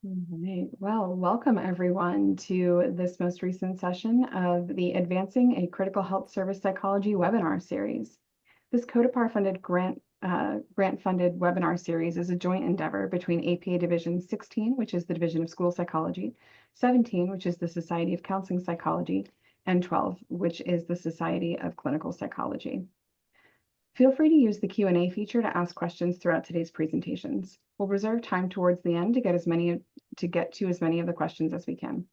All right. Well, welcome everyone to this most recent session of the Advancing a Critical Health Service Psychology webinar series. This CODIPAR-funded grant-funded webinar series is a joint endeavor between APA Division 16, which is the Division of School Psychology, 17, which is the Society of Counseling Psychology, and 12, which is the Society of Clinical Psychology. Feel free to use the Q&A feature to ask questions throughout today's presentations. We'll reserve time towards the end to get to as many of the questions as we can.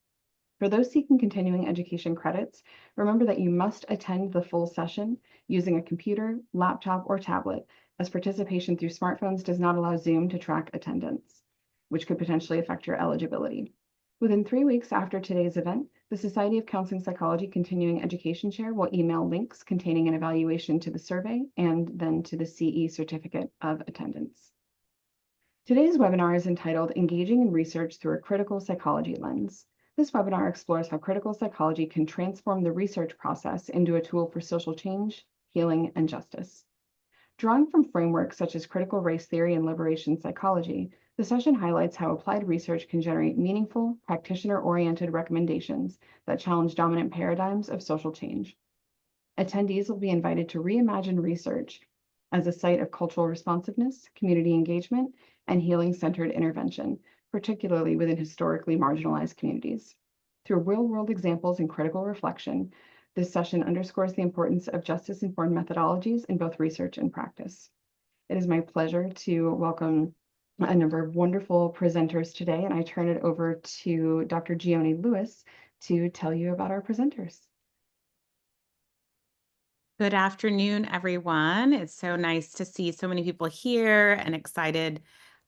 For those seeking continuing education credits, remember that you must attend the full session using a computer, laptop, or tablet, as participation through smartphones does not allow Zoom to track attendance, which could potentially affect your eligibility. Within 3 weeks after today's event, the Society of Counseling Psychology Continuing Education Chair will email links containing an evaluation to the survey and then to the CE Certificate of Attendance. Today's webinar is entitled Engaging in Research Through a Critical Psychology Lens. This webinar explores how critical psychology can transform the research process into a tool for social change, healing, and justice. Drawing from frameworks such as critical race theory and liberation psychology, the session highlights how applied research can generate meaningful, practitioner-oriented recommendations that challenge dominant paradigms of social change. Attendees will be invited to reimagine research as a site of cultural responsiveness, community engagement, and healing-centered intervention, particularly within historically marginalized communities. Through real-world examples and critical reflection, this session underscores the importance of justice-informed methodologies in both research and practice. It is my pleasure to welcome a number of wonderful presenters today, and I turn it over to Dr. Gioni Lewis to tell you about our presenters. Good afternoon, everyone. It's so nice to see so many people here and excited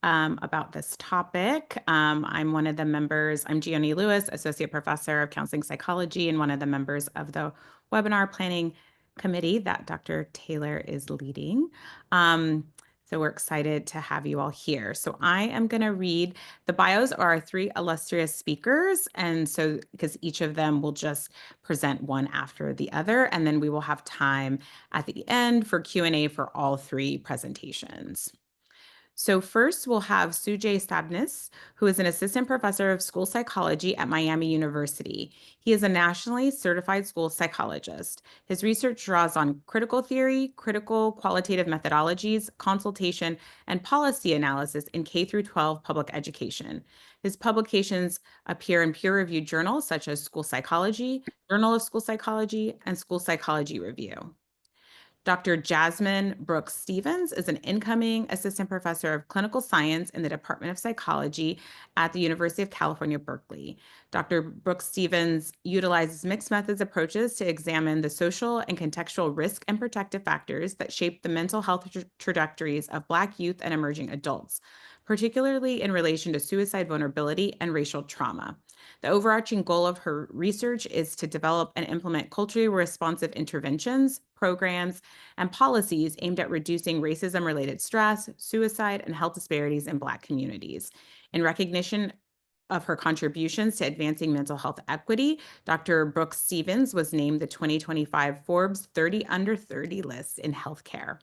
about this topic. I'm one of the members, I'm Gioni Lewis, Associate Professor of Counseling Psychology, and one of the members of the webinar planning committee that Dr. Taylor is leading. So we're excited to have you all here. So I am going to read, the bios are our 3 illustrious speakers. And so because each of them will just present one after the other, and then we will have time at the end for Q&A for all 3 presentations. So first we'll have Sujay Sabnis, who is an assistant professor of school psychology at Miami University. He is a nationally certified school psychologist. His research draws on critical theory, critical qualitative methodologies, consultation, and policy analysis in K-12 public education. His publications appear in peer-reviewed journals such as School Psychology, Journal of School Psychology, and School Psychology Review. Dr. Jasmine Brooks Stevens is an incoming assistant professor of clinical science in the Department of Psychology at the University of California, Berkeley. Dr. Brooks Stevens utilizes mixed methods approaches to examine the social and contextual risk and protective factors that shape the mental health trajectories of Black youth and emerging adults, particularly in relation to suicide vulnerability and racial trauma. The overarching goal of her research is to develop and implement culturally responsive interventions, programs, and policies aimed at reducing racism-related stress, suicide, and health disparities in Black communities. In recognition of her contributions to advancing mental health equity, Dr. Brooks Stevens was named the 2025 Forbes 30 Under 30 list in healthcare.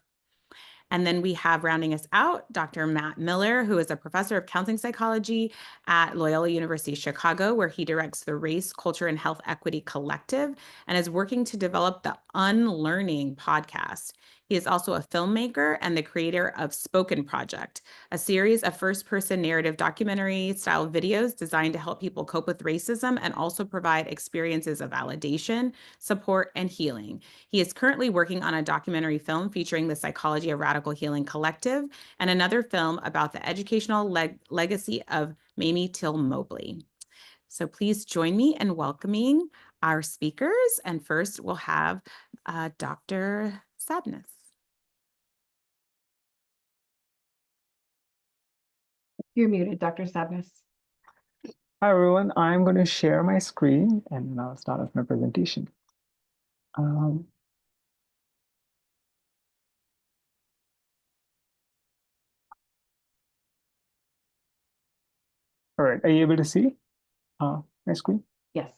And then we have rounding us out, Dr. Matt Miller, who is a professor of counseling psychology at Loyola University Chicago, where he directs the Race, Culture, and Health Equity Collective and is working to develop the Unlearning podcast. He is also a filmmaker and the creator of Spoken Project, a series of first-person narrative documentary-style videos designed to help people cope with racism and also provide experiences of validation, support, and healing. He is currently working on a documentary film featuring the Psychology of Radical Healing Collective and another film about the educational legacy of Mamie Till Mobley. So please join me in welcoming our speakers. And first we'll have Dr. Sabnis. You're muted, Dr. Sabnis. Hi, everyone. I'm going to share my screen and I'll start off my presentation. All right. Are you able to see my screen? Yes.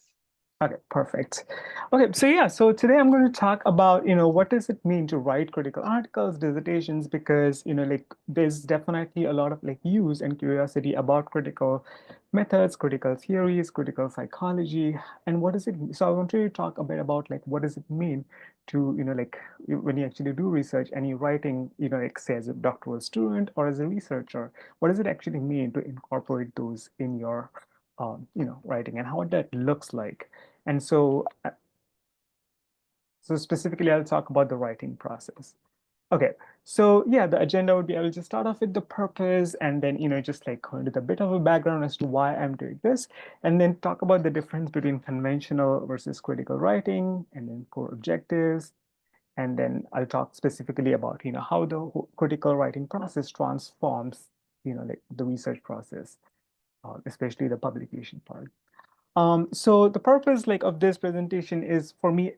Okay, perfect. Okay, so yeah, so today I'm going to talk about, what does it mean to write critical articles, dissertations, because, like there's definitely a lot of like use and curiosity about critical methods, critical theories, critical psychology, and what does it mean? So I want to talk a bit about like what does it mean to, like when you actually do research and you're writing, like say as a doctoral student or as a researcher, what does it actually mean to incorporate those in your writing and how that looks like. And so specifically, I'll talk about the writing process. Okay, so yeah, the agenda would be I will just start off with the purpose and then, just like go into a bit of a background as to why I'm doing this, and then talk about the difference between conventional versus critical writing, and then core objectives. And then I'll talk specifically about, how the critical writing process transforms, like the research process, especially the publication part. So the purpose like of this presentation is for me,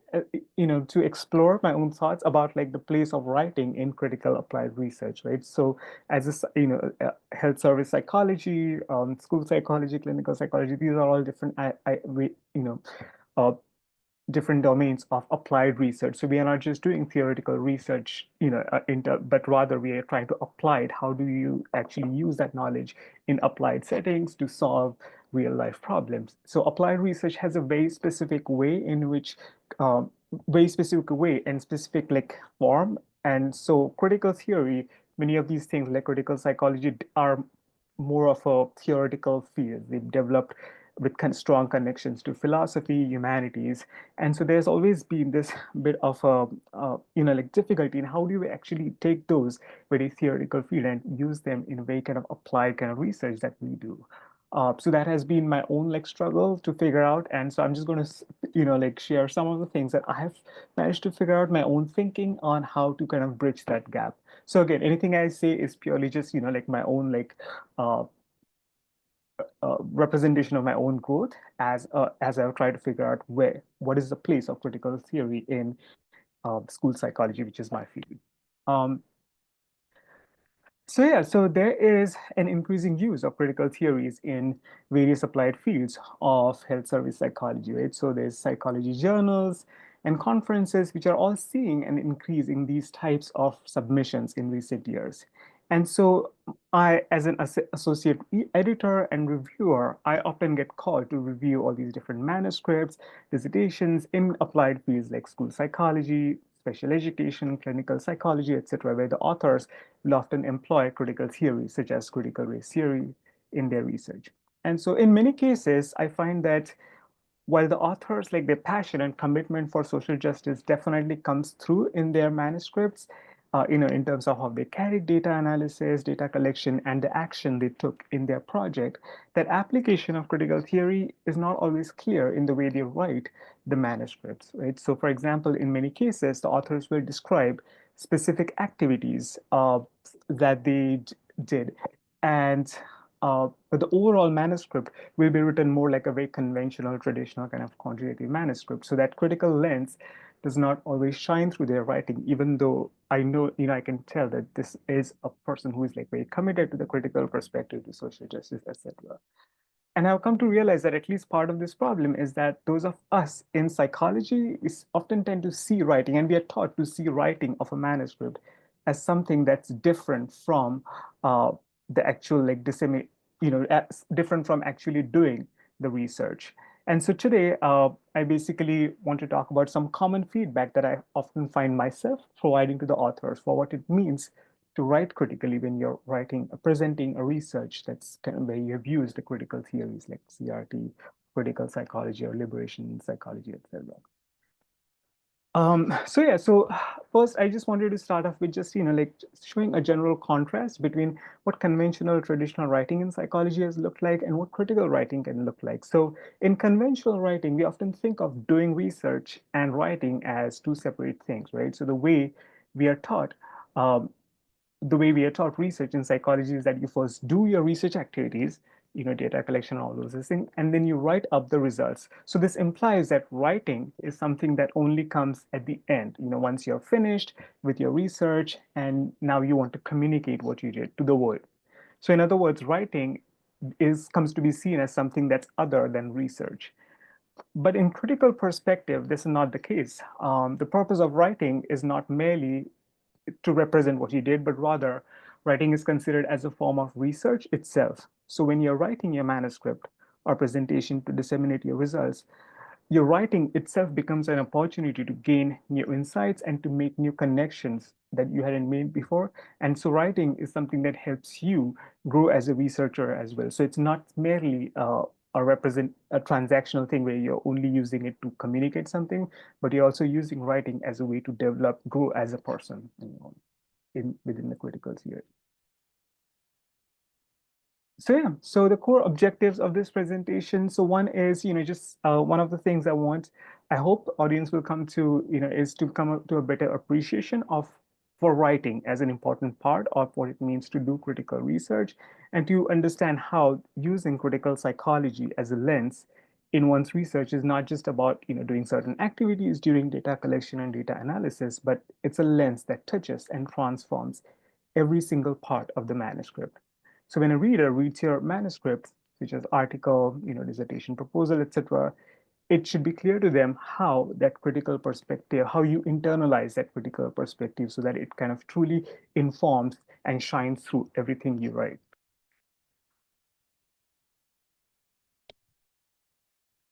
to explore my own thoughts about like the place of writing in critical applied research, right? So as a, health service psychology, school psychology, clinical psychology, these are all different, uh, different domains of applied research. So we are not just doing theoretical research, but rather we are trying to apply it. How do you actually use that knowledge in applied settings to solve real life problems? So applied research has a very specific way in which, very specific way and specific like form. And so critical theory, many of these things like critical psychology are more of a theoretical field. They've developed with strong connections to philosophy, humanities, and so there's always been this bit of a like difficulty in how do you actually take those very theoretical field and use them in a very kind of applied kind of research that we do. So that has been my own like struggle to figure out, and so I'm just going to like share some of the things that I have managed to figure out, my own thinking on how to kind of bridge that gap. So again, anything I say is purely just like my own like uh, representation of my own growth as I try to figure out what is the place of critical theory in school psychology, which is my field. Um, so yeah, so there is an increasing use of critical theories in various applied fields of health service psychology, right? So there's psychology journals and conferences which are all seeing an increase in these types of submissions in recent years. And so I, as an associate editor and reviewer, I often get called to review all these different manuscripts, dissertations in applied fields like school psychology, special education, clinical psychology, etc., where the authors will often employ critical theories such as critical race theory in their research. And so in many cases, I find that while the authors like their passion and commitment for social justice definitely comes through in their manuscripts, in terms of how they carried data analysis, data collection, and the action they took in their project, that application of critical theory is not always clear in the way they write the manuscripts, right? So for example, in many cases, the authors will describe specific activities that they did, and but the overall manuscript will be written more like a very conventional, traditional kind of quantitative manuscript. So that critical lens does not always shine through their writing, even though I know, I can tell that this is a person who is like very committed to the critical perspective to social justice, etc. And I've come to realize that at least part of this problem is that those of us in psychology is often tend to see writing, and we are taught to see writing of a manuscript as something that's different from the actual like disseminate, different from actually doing the research. And so today, I basically want to talk about some common feedback that I often find myself providing to the authors for what it means to write critically when you're writing, presenting a research that's kind of where you have used the critical theories like CRT, critical psychology, or liberation psychology, etc. So yeah, so first I just wanted to start off with just, like showing a general contrast between what conventional traditional writing in psychology has looked like and what critical writing can look like. So in conventional writing, we often think of doing research and writing as two separate things, right? So we are taught, um, the way we are taught research in psychology is that you first do your research activities, data collection, all those things, and then you write up the results. So this implies that writing is something that only comes at the end, once you're finished with your research and now you want to communicate what you did to the world. So in other words, writing comes to be seen as something that's other than research. But in critical perspective, this is not the case. The purpose of writing is not merely to represent what you did, but rather writing is considered as a form of research itself. So when you're writing your manuscript or presentation to disseminate your results, your writing itself becomes an opportunity to gain new insights and to make new connections that you hadn't made before. And so writing is something that helps you grow as a researcher as well. So it's not merely a transactional thing where you're only using it to communicate something, but you're also using writing as a way to develop, grow as a person, within the critical theory. So yeah, so the core objectives of this presentation. So one is, just one of the things I hope the audience will come to, is to come up to a better appreciation for writing as an important part of what it means to do critical research, and to understand how using critical psychology as a lens in one's research is not just about, doing certain activities during data collection and data analysis, but it's a lens that touches and transforms every single part of the manuscript. So when a reader reads your manuscript, such as article, dissertation proposal, etc., it should be clear to them how that critical perspective, how you internalize that critical perspective so that it kind of truly informs and shines through everything you write.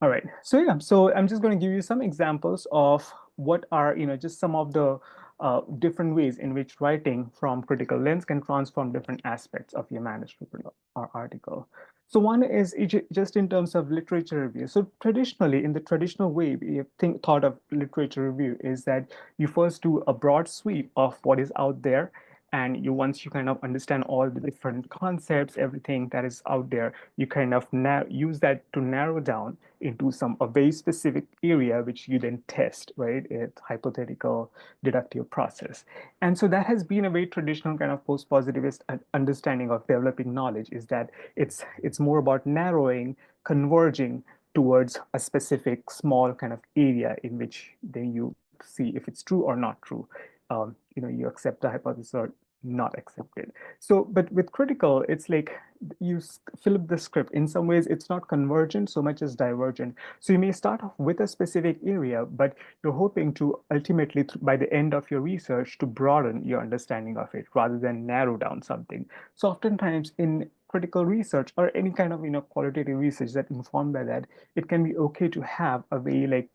All right, so yeah, so I'm just going to give you some examples of what are, just some of the different ways in which writing from critical lens can transform different aspects of your manuscript or article. So one is just in terms of literature review. So traditionally, in the traditional way we have thought of literature review is that you first do a broad sweep of what is out there, and once you kind of understand all the different concepts, everything that is out there, you kind of use that to narrow down into a very specific area, which you then test, right? It's hypothetical deductive process. And so that has been a very traditional kind of post-positivist understanding of developing knowledge, is that it's more about narrowing, converging towards a specific small kind of area in which then you see if it's true or not true. You accept the hypothesis or not accept it. So, but with critical, it's like you fill up the script. In some ways, it's not convergent so much as divergent. So you may start off with a specific area, but you're hoping to ultimately, by the end of your research, to broaden your understanding of it rather than narrow down something. So oftentimes in critical research or any kind of qualitative research that informed by that, it can be okay to have a way like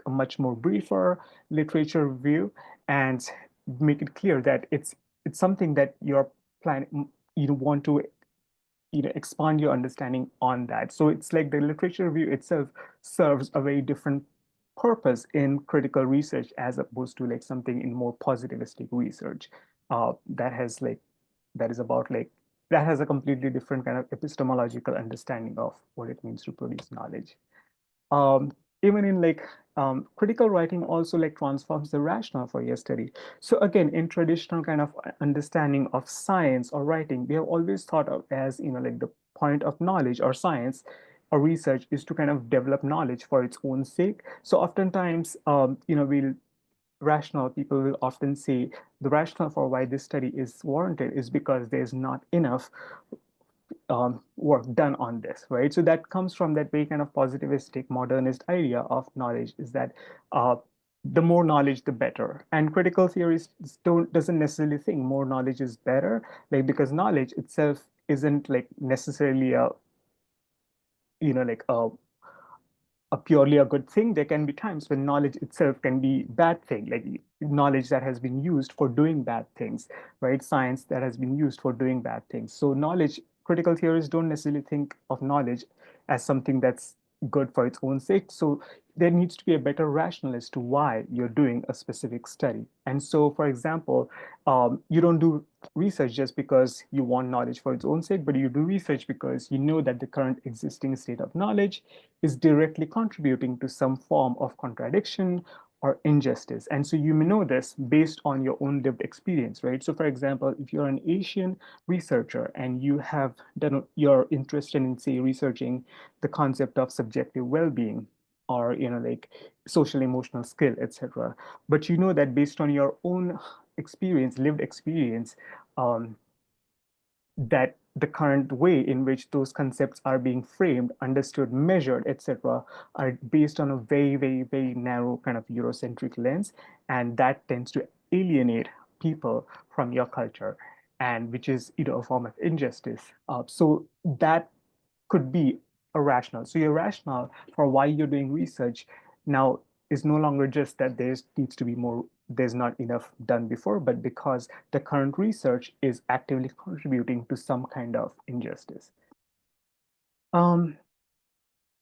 a much more briefer literature review and make it clear that it's something that you're planning, you want to expand your understanding on that. So it's like the literature review itself serves a very different purpose in critical research as opposed to like something in more positivistic research that is about that has a completely different kind of epistemological understanding of what it means to produce knowledge. um, Even in critical writing also like transforms the rationale for your study. So again, in traditional kind of understanding of science or writing, we have always thought of as like the point of knowledge or science or research is to kind of develop knowledge for its own sake. So oftentimes we'll rational people will often say the rationale for why this study is warranted is because there's not enough work done on this, right? So that comes from that very kind of positivistic modernist idea of knowledge, is that the more knowledge, the better. And critical theories doesn't necessarily think more knowledge is better, like because knowledge itself isn't like necessarily a like a purely a good thing. There can be times when knowledge itself can be bad thing, like knowledge that has been used for doing bad things, right? Science that has been used for doing bad things. So knowledge, critical theorists don't necessarily think of knowledge as something that's good for its own sake. So there needs to be a better rationale as to why you're doing a specific study. And so, for example, you don't do research just because you want knowledge for its own sake, but you do research because you know that the current existing state of knowledge is directly contributing to some form of contradiction or injustice. And so you may know this based on your own lived experience, right? So for example, if you're an Asian researcher and you're interested in, say, researching the concept of subjective well-being or, like social emotional skill, etc. But you know that based on your own experience, lived experience, um, that the current way in which those concepts are being framed, understood, measured, etc., are based on a very, very, very narrow kind of Eurocentric lens, and that tends to alienate people from your culture, and which is a form of injustice. So that could be a rationale. So your rationale for why you're doing research now is no longer just that there needs to be more, there's not enough done before, but because the current research is actively contributing to some kind of injustice. And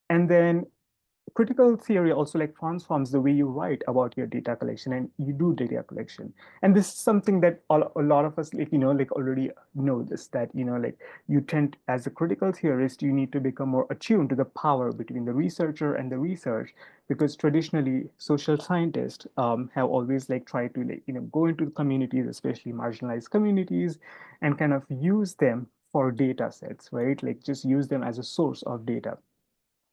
then critical theory also like transforms the way you write about your data collection and you do data collection. And this is something that a lot of us like already know this, that like you tend, as a critical theorist, you need to become more attuned to the power between the researcher and the research, because traditionally social scientists have always like tried to like go into the communities, especially marginalized communities, and kind of use them for data sets, right? Like just use them as a source of data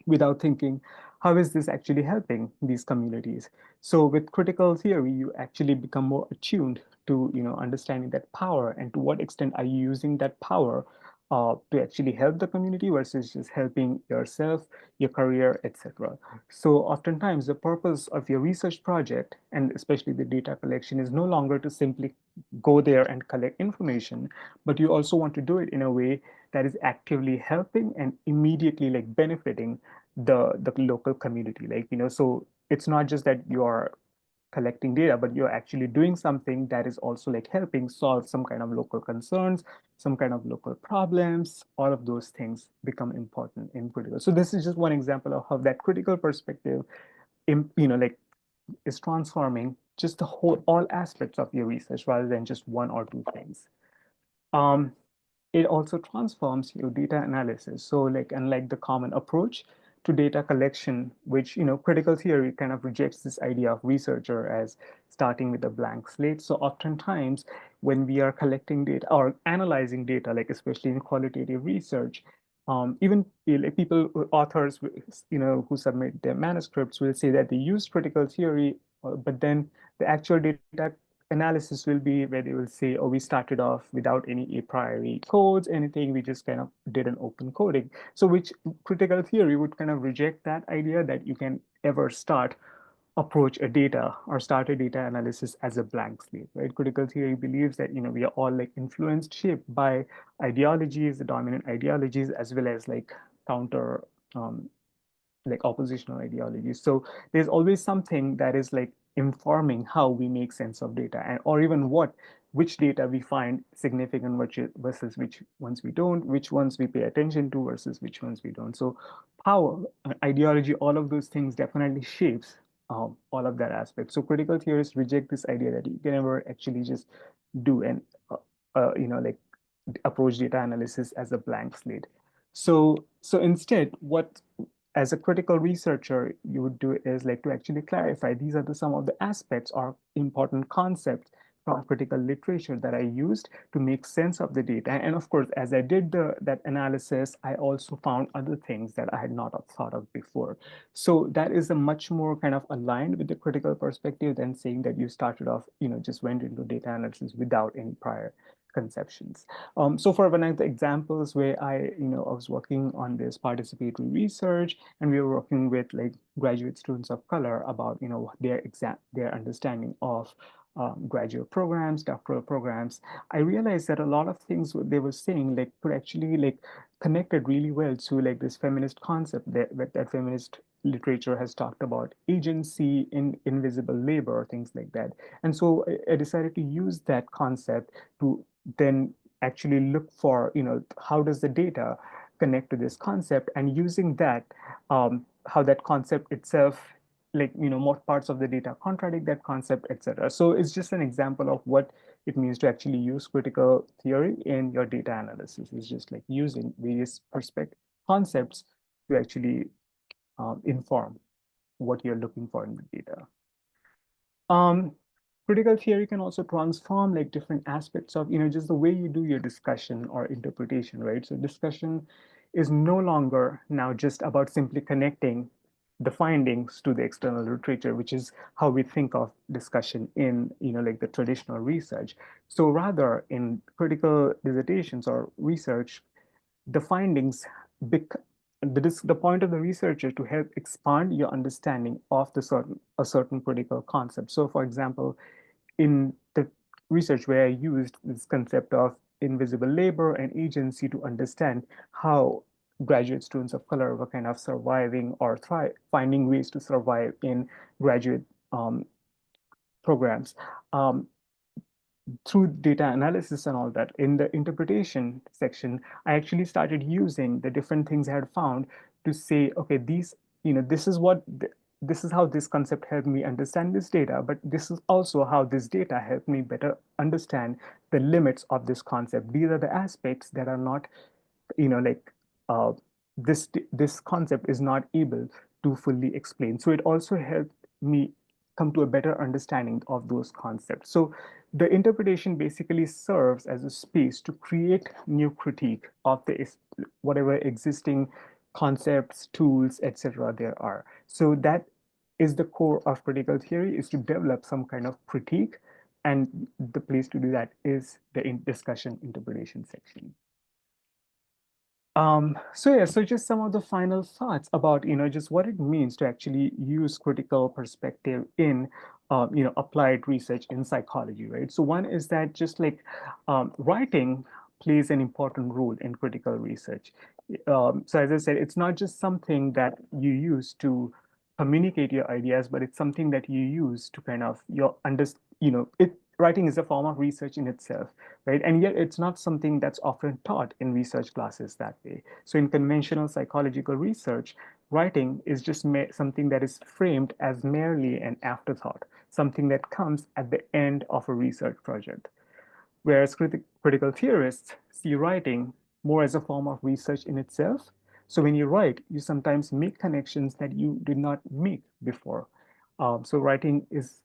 without thinking, how is this actually helping these communities? So with critical theory, you actually become more attuned to understanding that power, and to what extent are you using that power to actually help the community versus just helping yourself, your career, etc. So oftentimes the purpose of your research project, and especially the data collection, is no longer to simply go there and collect information, but you also want to do it in a way that is actively helping and immediately like benefiting the local community. Like so it's not just that you are collecting data, but you're actually doing something that is also like helping solve some kind of local concerns, some kind of local problems. All of those things become important in critical. So this is just one example of how that critical perspective like is transforming just the whole all aspects of your research rather than just one or two things. um, it also transforms your data analysis. So like, unlike the common approach to data collection, which critical theory kind of rejects this idea of researcher as starting with a blank slate. So oftentimes when we are collecting data or analyzing data, like especially in qualitative research, even like people, authors, who submit their manuscripts will say that they use critical theory, but then the actual data analysis will be where they will say, oh, we started off without any a priori codes, anything, we just kind of did an open coding. So which critical theory would kind of reject that idea that you can ever approach a data or start a data analysis as a blank slate, right? Critical theory believes that we are all like influenced, shaped by ideologies, the dominant ideologies, as well as like counter like oppositional ideologies. So there's always something that is like informing how we make sense of data, and or even which data we find significant versus which ones we don't, which ones we pay attention to versus which ones we don't. So power, ideology, all of those things definitely shapes all of that aspect. So critical theorists reject this idea that you can never actually just do an like approach data analysis as a blank slate. So instead, what as a critical researcher you would do is like to actually clarify, these are some of the aspects or important concepts from critical literature that I used to make sense of the data. And of course, as I did that analysis, I also found other things that I had not thought of before. So that is a much more kind of aligned with the critical perspective than saying that you started off, just went into data analysis without any prior conceptions. So for one of the examples where I was working on this participatory research, and we were working with like graduate students of color about their understanding of graduate programs, doctoral programs. I realized that a lot of things what they were saying like could actually like connected really well to like this feminist concept that feminist literature has talked about, agency in invisible labor, things like that. And so I decided to use that concept to then actually look for, how does the data connect to this concept, and using that, how that concept itself, like, more parts of the data contradict that concept, etc. So it's just an example of what it means to actually use critical theory in your data analysis. It's just like using various concepts to actually inform what you're looking for in the data. Um, Critical theory can also transform like different aspects of, just the way you do your discussion or interpretation, right? So discussion is no longer now just about simply connecting the findings to the external literature, which is how we think of discussion in, like the traditional research. So rather, in critical dissertations or research, the findings the point of the researcher to help expand your understanding of a certain critical concept. So for example, in the research where I used this concept of invisible labor and agency to understand how graduate students of color were kind of surviving or finding ways to survive in graduate programs. Through data analysis and all that, in the interpretation section, I actually started using the different things I had found to say, okay, this is this is how this concept helped me understand this data, but this is also how this data helped me better understand the limits of this concept. These are the aspects that are not, like uh, this concept is not able to fully explain. So it also helped me come to a better understanding of those concepts. So the interpretation basically serves as a space to create new critique of the whatever existing concepts, tools, etc. there are. So that is the core of critical theory, is to develop some kind of critique, and the place to do that is the discussion interpretation section. So just some of the final thoughts about, just what it means to actually use critical perspective in, applied research in psychology, right? So one is that just like writing plays an important role in critical research. So as I said, it's not just something that you use to communicate your ideas, but it's something that you use to kind of writing is a form of research in itself, right? And yet it's not something that's often taught in research classes that way. So in conventional psychological research, writing is just something that is framed as merely an afterthought, something that comes at the end of a research project. Whereas critical theorists see writing more as a form of research in itself. So when you write, you sometimes make connections that you did not make before. So writing is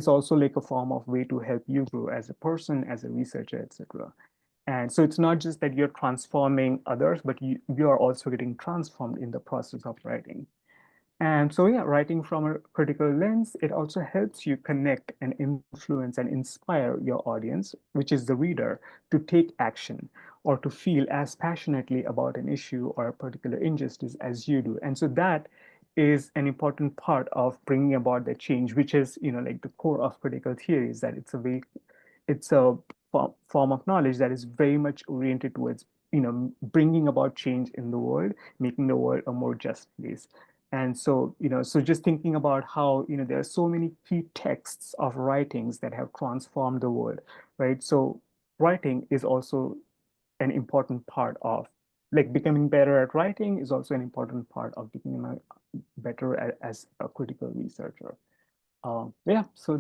also like a form of way to help you grow as a person, as a researcher, etc. And so it's not just that you're transforming others, but you are also getting transformed in the process of writing. And so, yeah, writing from a critical lens, it also helps you connect and influence and inspire your audience, which is the reader, to take action or to feel as passionately about an issue or a particular injustice as you do. And so that is an important part of bringing about the change, which is, like the core of critical theory, is that it's a form of knowledge that is very much oriented towards, bringing about change in the world, making the world a more just place. And so, so just thinking about how, there are so many key texts of writings that have transformed the world, right? So writing is also an important part of, like, becoming better at writing is also an important part of becoming better as a critical researcher. Yeah, so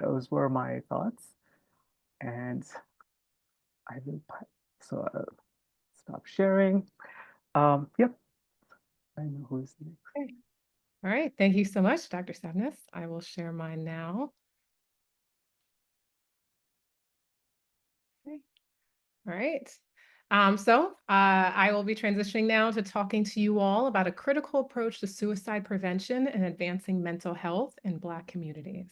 those were my thoughts, and I will, so I'll stop sharing. Yep, I know who's next. Okay. All right. Thank you so much, Dr. Sadness. I will share mine now. Okay. All right. I will be transitioning now to talking to you all about a critical approach to suicide prevention and advancing mental health in Black communities.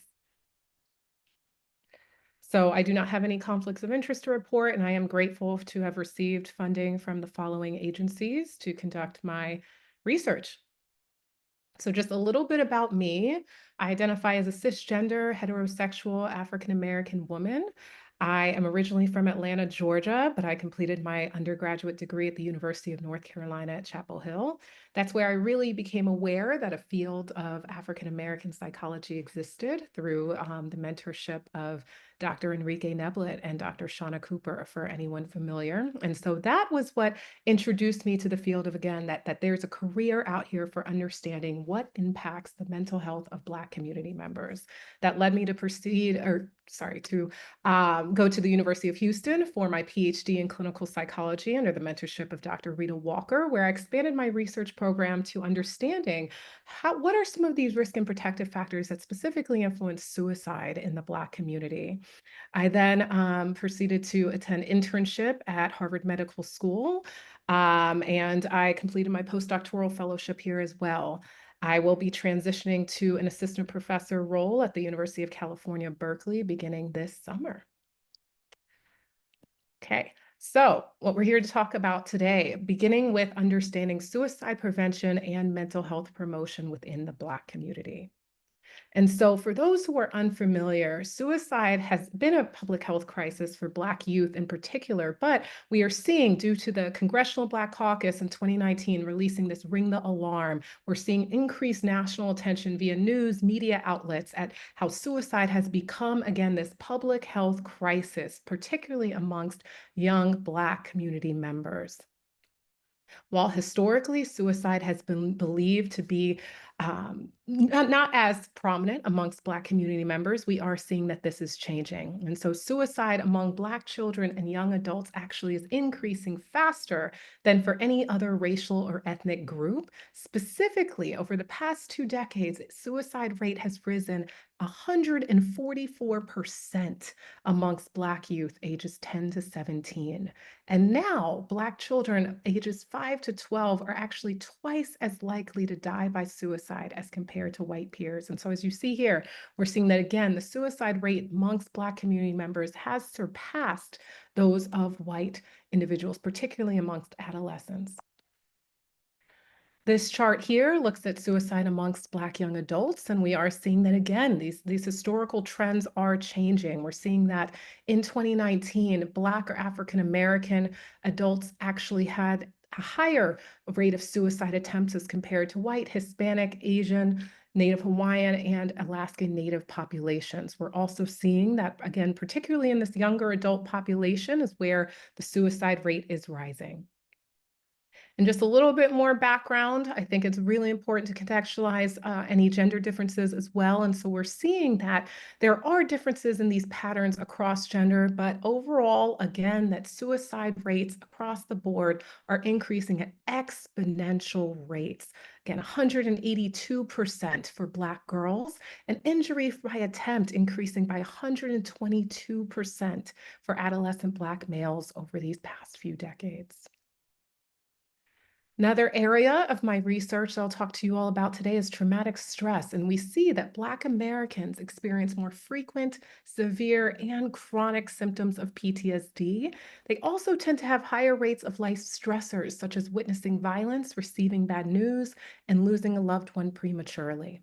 So I do not have any conflicts of interest to report, and I am grateful to have received funding from the following agencies to conduct my research. So just a little bit about me. I identify as a cisgender, heterosexual, African-American woman. I am originally from Atlanta, Georgia, but I completed my undergraduate degree at the University of North Carolina at Chapel Hill. That's where I really became aware that a field of African-American psychology existed through the mentorship of Dr. Enrique Neblett and Dr. Shauna Cooper, for anyone familiar. And so that was what introduced me to the field of, again, that there's a career out here for understanding what impacts the mental health of Black community members. That led me to go to the University of Houston for my PhD in clinical psychology under the mentorship of Dr. Rita Walker, where I expanded my research program to understanding what are some of these risk and protective factors that specifically influence suicide in the Black community. I then proceeded to attend internship at Harvard Medical School, and I completed my postdoctoral fellowship here as well. I will be transitioning to an assistant professor role at the University of California, Berkeley, beginning this summer. Okay, so what we're here to talk about today, beginning with understanding suicide prevention and mental health promotion within the Black community. And so for those who are unfamiliar, suicide has been a public health crisis for Black youth in particular, but we are seeing, due to the Congressional Black Caucus in 2019 releasing this Ring the Alarm, we're seeing increased national attention via news, media outlets at how suicide has become, again, this public health crisis, particularly amongst young Black community members. While historically suicide has been believed to be not as prominent amongst Black community members, we are seeing that this is changing. And so suicide among Black children and young adults actually is increasing faster than for any other racial or ethnic group. Specifically, over the past 2 decades, suicide rate has risen 144% amongst Black youth ages 10 to 17. And now Black children ages 5 to 12 are actually twice as likely to die by suicide as compared to white peers. And so as you see here, we're seeing that again, the suicide rate amongst Black community members has surpassed those of white individuals, particularly amongst adolescents. This chart here looks at suicide amongst Black young adults, and we are seeing that again, these historical trends are changing. We're seeing that in 2019, Black or African American adults actually had a higher rate of suicide attempts as compared to white, Hispanic, Asian, Native Hawaiian, and Alaskan Native populations. We're also seeing that, again, particularly in this younger adult population, is where the suicide rate is rising. And just a little bit more background, I think it's really important to contextualize any gender differences as well. And so we're seeing that there are differences in these patterns across gender, but overall, again, that suicide rates across the board are increasing at exponential rates. Again, 182% for Black girls, and injury by attempt increasing by 122% for adolescent Black males over these past few decades. Another area of my research that I'll talk to you all about today is traumatic stress. And we see that Black Americans experience more frequent, severe, and chronic symptoms of PTSD. They also tend to have higher rates of life stressors, such as witnessing violence, receiving bad news, and losing a loved one prematurely.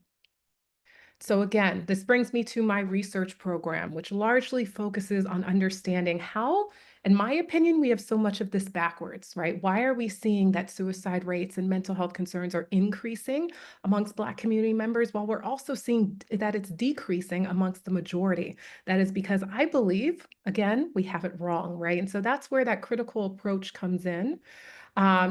So again, this brings me to my research program, which largely focuses on understanding how, in my opinion, we have so much of this backwards, right? Why are we seeing that suicide rates and mental health concerns are increasing amongst Black community members while we're also seeing that it's decreasing amongst the majority? That is because I believe, again, we have it wrong, right? And so that's where that critical approach comes in.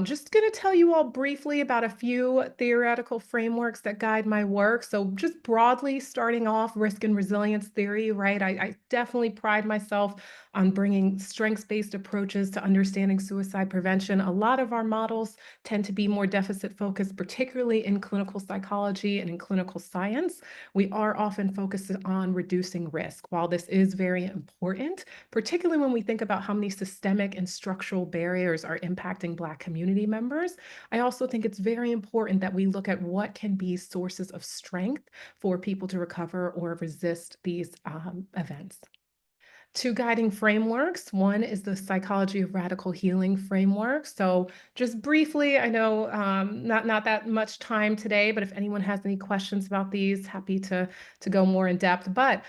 Just going to tell you all briefly about a few theoretical frameworks that guide my work. So just broadly starting off, risk and resilience theory, right? I definitely pride myself on bringing strengths-based approaches to understanding suicide prevention. A lot of our models tend to be more deficit focused, particularly in clinical psychology and in clinical science. We are often focused on reducing risk. While this is very important, particularly when we think about how many systemic and structural barriers are impacting Black community members, I also think it's very important that we look at what can be sources of strength for people to recover or resist these events. 2 guiding frameworks. One is the psychology of radical healing framework. So just briefly, I know not that much time today, but if anyone has any questions about these, happy to go more in depth. But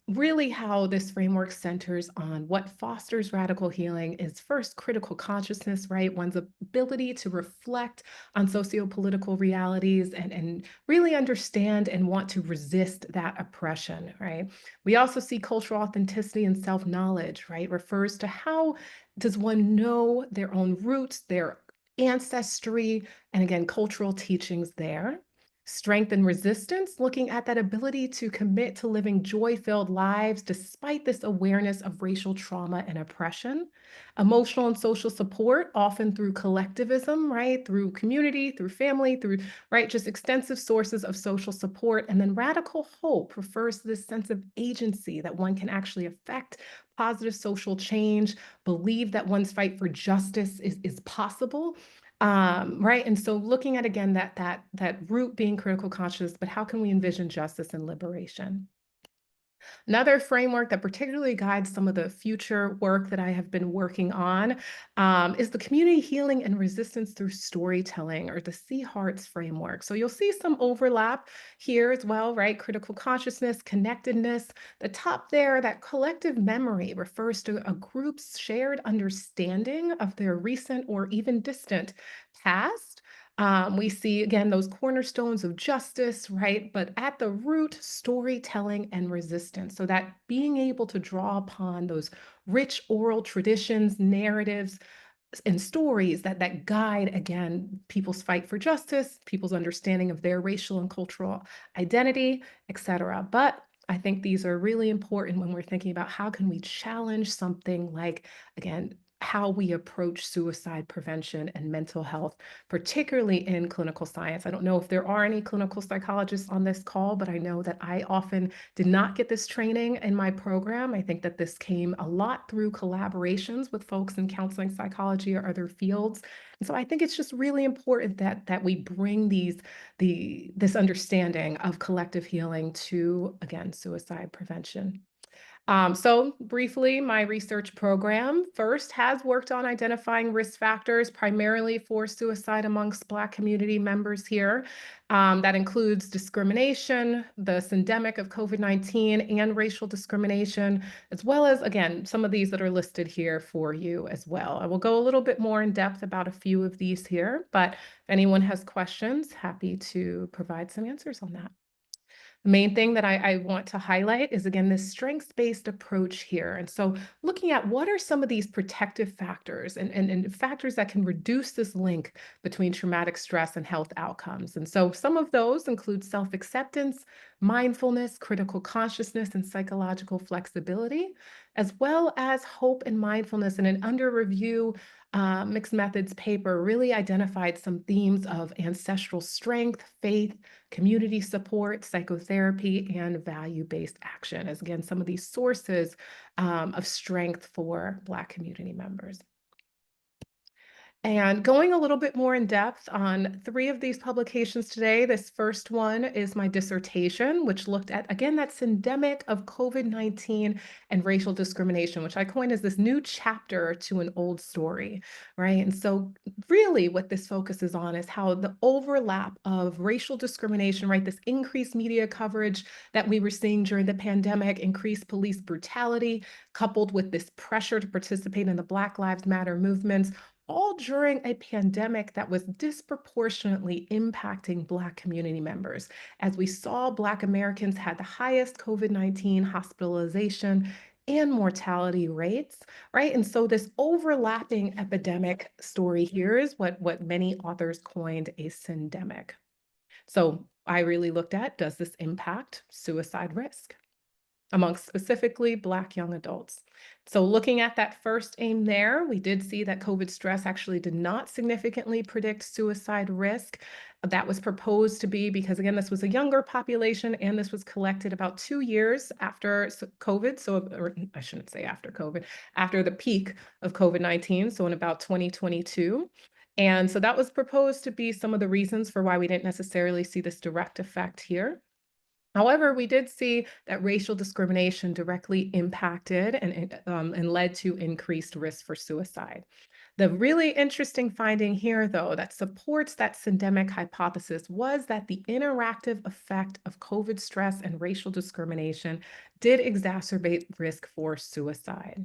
really how this framework centers on what fosters radical healing is first critical consciousness, right? One's ability to reflect on socio-political realities and really understand and want to resist that oppression, right? We also see cultural authenticity and self-knowledge, right? Refers to how does one know their own roots, their ancestry, and again, cultural teachings there. Strength and resistance, looking at that ability to commit to living joy-filled lives despite this awareness of racial trauma and oppression. Emotional and social support, often through collectivism, right? Through community, through family, through, right? Just extensive sources of social support. And then radical hope refers to this sense of agency that one can actually affect positive social change, believe that one's fight for justice is possible. Right. And so looking at again that root being critical consciousness, but how can we envision justice and liberation? Another framework that particularly guides some of the future work that I have been working on is the community healing and resistance through storytelling, or the C Hearts framework. So you'll see some overlap here as well, right? Critical consciousness, connectedness. The top there, that collective memory refers to a group's shared understanding of their recent or even distant past. We see again those cornerstones of justice, right? But at the root, storytelling and resistance. So that being able to draw upon those rich oral traditions, narratives, and stories that guide again people's fight for justice, people's understanding of their racial and cultural identity, etc. But I think these are really important when we're thinking about how can we challenge something like, again, how we approach suicide prevention and mental health, particularly in clinical science. I don't know if there are any clinical psychologists on this call, but I know that I often did not get this training in my program. I think that this came a lot through collaborations with folks in counseling psychology or other fields. And so I think it's just really important that we bring this understanding of collective healing to, again, suicide prevention. So briefly, my research program first has worked on identifying risk factors primarily for suicide amongst Black community members here. That includes discrimination, the syndemic of COVID-19, and racial discrimination, as well as, again, some of these that are listed here for you as well. I will go a little bit more in depth about a few of these here, but if anyone has questions, happy to provide some answers on that. The main thing that I want to highlight is, again, this strengths-based approach here. And so looking at what are some of these protective factors and factors that can reduce this link between traumatic stress and health outcomes. And so some of those include self-acceptance, mindfulness, critical consciousness, and psychological flexibility, as well as hope and mindfulness. And an under review mixed methods paper really identified some themes of ancestral strength, faith, community support, psychotherapy, and value-based action as, again, some of these sources of strength for Black community members. And going a little bit more in depth on 3 of these publications today. This first one is my dissertation, which looked at, again, that syndemic of COVID-19 and racial discrimination, which I coined as this new chapter to an old story, right? And so really what this focuses on is how the overlap of racial discrimination, right? This increased media coverage that we were seeing during the pandemic, increased police brutality, coupled with this pressure to participate in the Black Lives Matter movements, all during a pandemic that was disproportionately impacting Black community members. As we saw, Black Americans had the highest COVID-19 hospitalization and mortality rates, right? And so this overlapping epidemic story here is what many authors coined a syndemic. So I really looked at, does this impact suicide risk amongst specifically Black young adults? So looking at that first aim there, we did see that COVID stress actually did not significantly predict suicide risk. That was proposed to be because, again, this was a younger population and this was collected about 2 years after COVID. So, or I shouldn't say after COVID, after the peak of COVID-19. So in about 2022. And so that was proposed to be some of the reasons for why we didn't necessarily see this direct effect here. However, we did see that racial discrimination directly impacted and led to increased risk for suicide. The really interesting finding here, though, that supports that syndemic hypothesis was that the interactive effect of COVID stress and racial discrimination did exacerbate risk for suicide.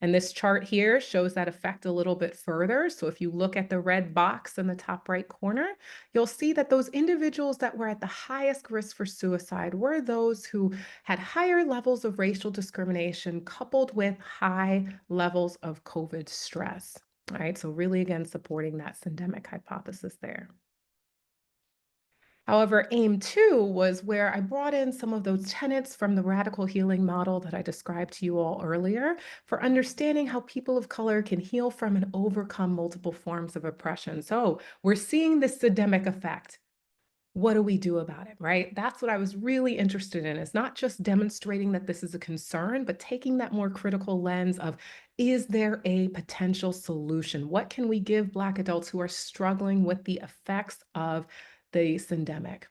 And this chart here shows that effect a little bit further. So if you look at the red box in the top right corner, you'll see that those individuals that were at the highest risk for suicide were those who had higher levels of racial discrimination coupled with high levels of COVID stress. All right, so really, again, supporting that syndemic hypothesis there. However, aim 2 was where I brought in some of those tenets from the radical healing model that I described to you all earlier for understanding how people of color can heal from and overcome multiple forms of oppression. So we're seeing this systemic effect. What do we do about it, right? That's what I was really interested in. It's not just demonstrating that this is a concern, but taking that more critical lens of, is there a potential solution? What can we give Black adults who are struggling with the effects of the syndemic?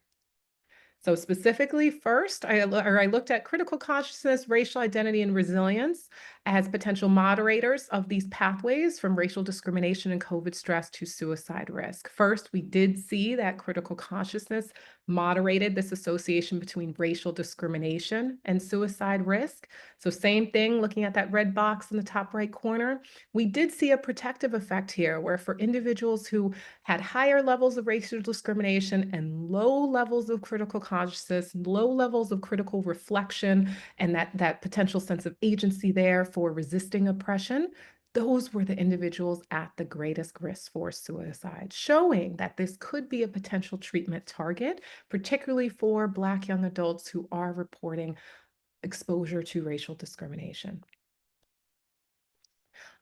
So specifically, first, I looked at critical consciousness, racial identity, and resilience as potential moderators of these pathways from racial discrimination and COVID stress to suicide risk. First, we did see that critical consciousness moderated this association between racial discrimination and suicide risk. So same thing, looking at that red box in the top right corner, we did see a protective effect here where for individuals who had higher levels of racial discrimination and low levels of critical consciousness, low levels of critical reflection, and that potential sense of agency there for resisting oppression, those were the individuals at the greatest risk for suicide, showing that this could be a potential treatment target, particularly for Black young adults who are reporting exposure to racial discrimination.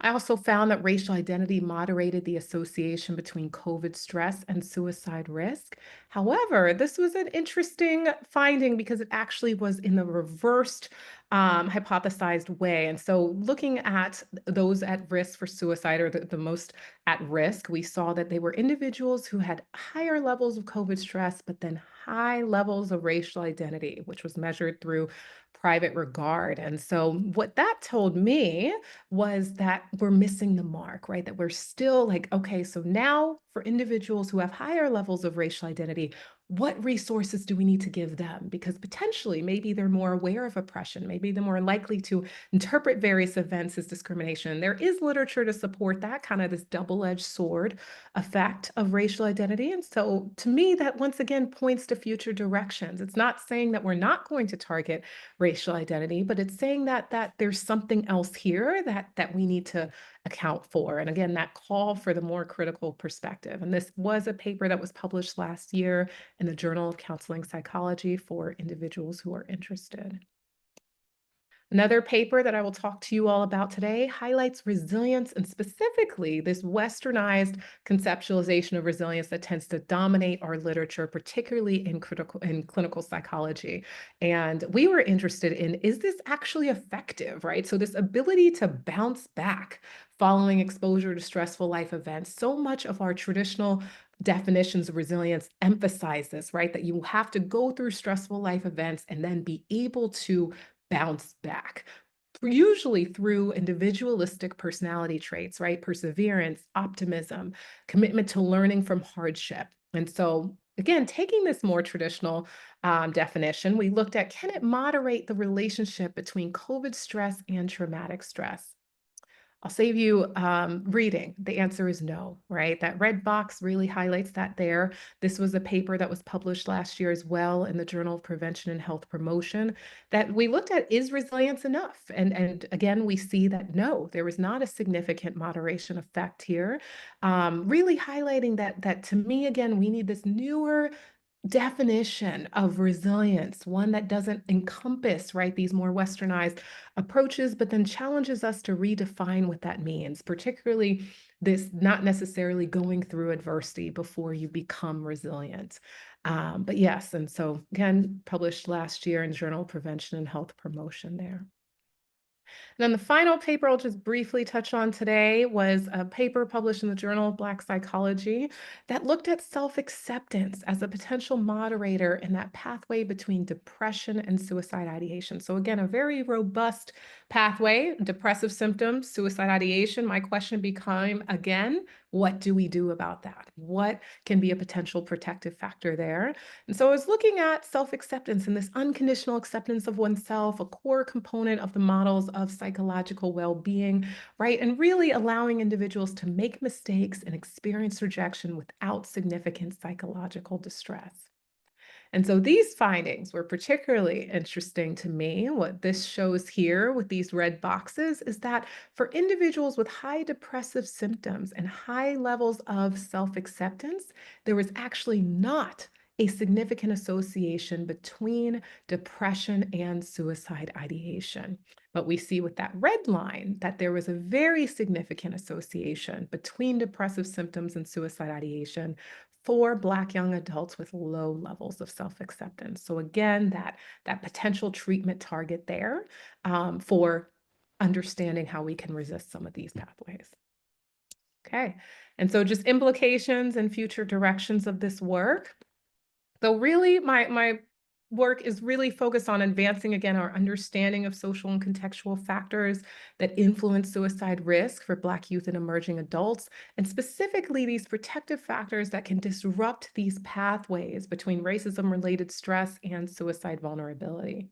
I also found that racial identity moderated the association between COVID stress and suicide risk. However, this was an interesting finding because it actually was in the reversed hypothesized way. And so, looking at those at risk for suicide or the most at risk, we saw that they were individuals who had higher levels of COVID stress, but then high levels of racial identity, which was measured through private regard. And so, what that told me was that we're missing the mark, right? That we're still like, okay, so now for individuals who have higher levels of racial identity, what resources do we need to give them? Because potentially, maybe they're more aware of oppression, maybe they're more likely to interpret various events as discrimination. There is literature to support that kind of this double-edged sword effect of racial identity. And so to me, that once again points to future directions. It's not saying that we're not going to target racial identity, but it's saying that there's something else here that we need to account for. And again, that call for the more critical perspective. And this was a paper that was published last year in the Journal of Counseling Psychology for individuals who are interested. Another paper that I will talk to you all about today highlights resilience and specifically this westernized conceptualization of resilience that tends to dominate our literature, particularly in clinical psychology. And we were interested in, is this actually effective, right? So this ability to bounce back following exposure to stressful life events. So much of our traditional definitions of resilience emphasize this, right? That you have to go through stressful life events and then be able to bounce back, usually through individualistic personality traits, right? Perseverance, optimism, commitment to learning from hardship. And so, again, taking this more traditional definition, we looked at, can it moderate the relationship between COVID stress and traumatic stress? I'll save you reading. The answer is no, right? That red box really highlights that there. This was a paper that was published last year as well in the Journal of Prevention and Health Promotion that we looked at, is resilience enough? And again, we see that no, there was not a significant moderation effect here. Really highlighting that to me, again, we need this newer definition of resilience, one that doesn't encompass, right, these more westernized approaches, but then challenges us to redefine what that means, particularly this not necessarily going through adversity before you become resilient. But yes, and so again, published last year in Journal of Prevention and Health Promotion there. And then the final paper I'll just briefly touch on today was a paper published in the Journal of Black Psychology that looked at self-acceptance as a potential moderator in that pathway between depression and suicide ideation. So again, a very robust pathway, depressive symptoms, suicide ideation. My question became, again, what do we do about that? What can be a potential protective factor there? And so I was looking at self-acceptance and this unconditional acceptance of oneself, a core component of the models of psychological well-being, right? And really allowing individuals to make mistakes and experience rejection without significant psychological distress. And so these findings were particularly interesting to me. What this shows here with these red boxes is that for individuals with high depressive symptoms and high levels of self-acceptance, there was actually not a significant association between depression and suicide ideation. But we see with that red line that there was a very significant association between depressive symptoms and suicide ideation for Black young adults with low levels of self-acceptance. So again, that potential treatment target there for understanding how we can resist some of these pathways. Okay, and so just implications and future directions of this work. So really, my work is really focused on advancing, again, our understanding of social and contextual factors that influence suicide risk for Black youth and emerging adults, and specifically these protective factors that can disrupt these pathways between racism-related stress and suicide vulnerability.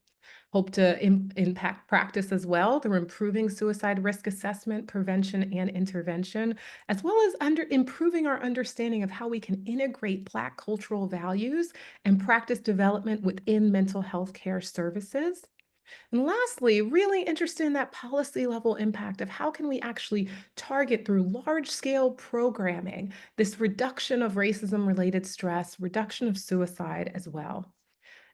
Hope to impact practice as well through improving suicide risk assessment, prevention, and intervention, as well as improving our understanding of how we can integrate Black cultural values and practice development within mental health care services. And lastly, really interested in that policy level impact of how can we actually target through large scale programming this reduction of racism related stress, reduction of suicide as well.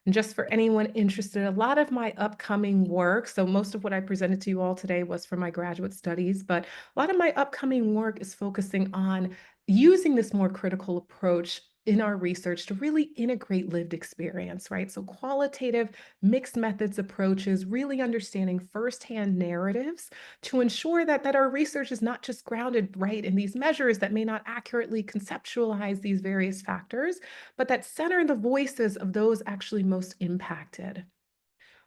And just for anyone interested, a lot of my upcoming work, so most of what I presented to you all today was for my graduate studies, but a lot of my upcoming work is focusing on using this more critical approach in our research to really integrate lived experience, right? So qualitative mixed methods approaches, really understanding firsthand narratives to ensure that our research is not just grounded, right, in these measures that may not accurately conceptualize these various factors, but that center the voices of those actually most impacted.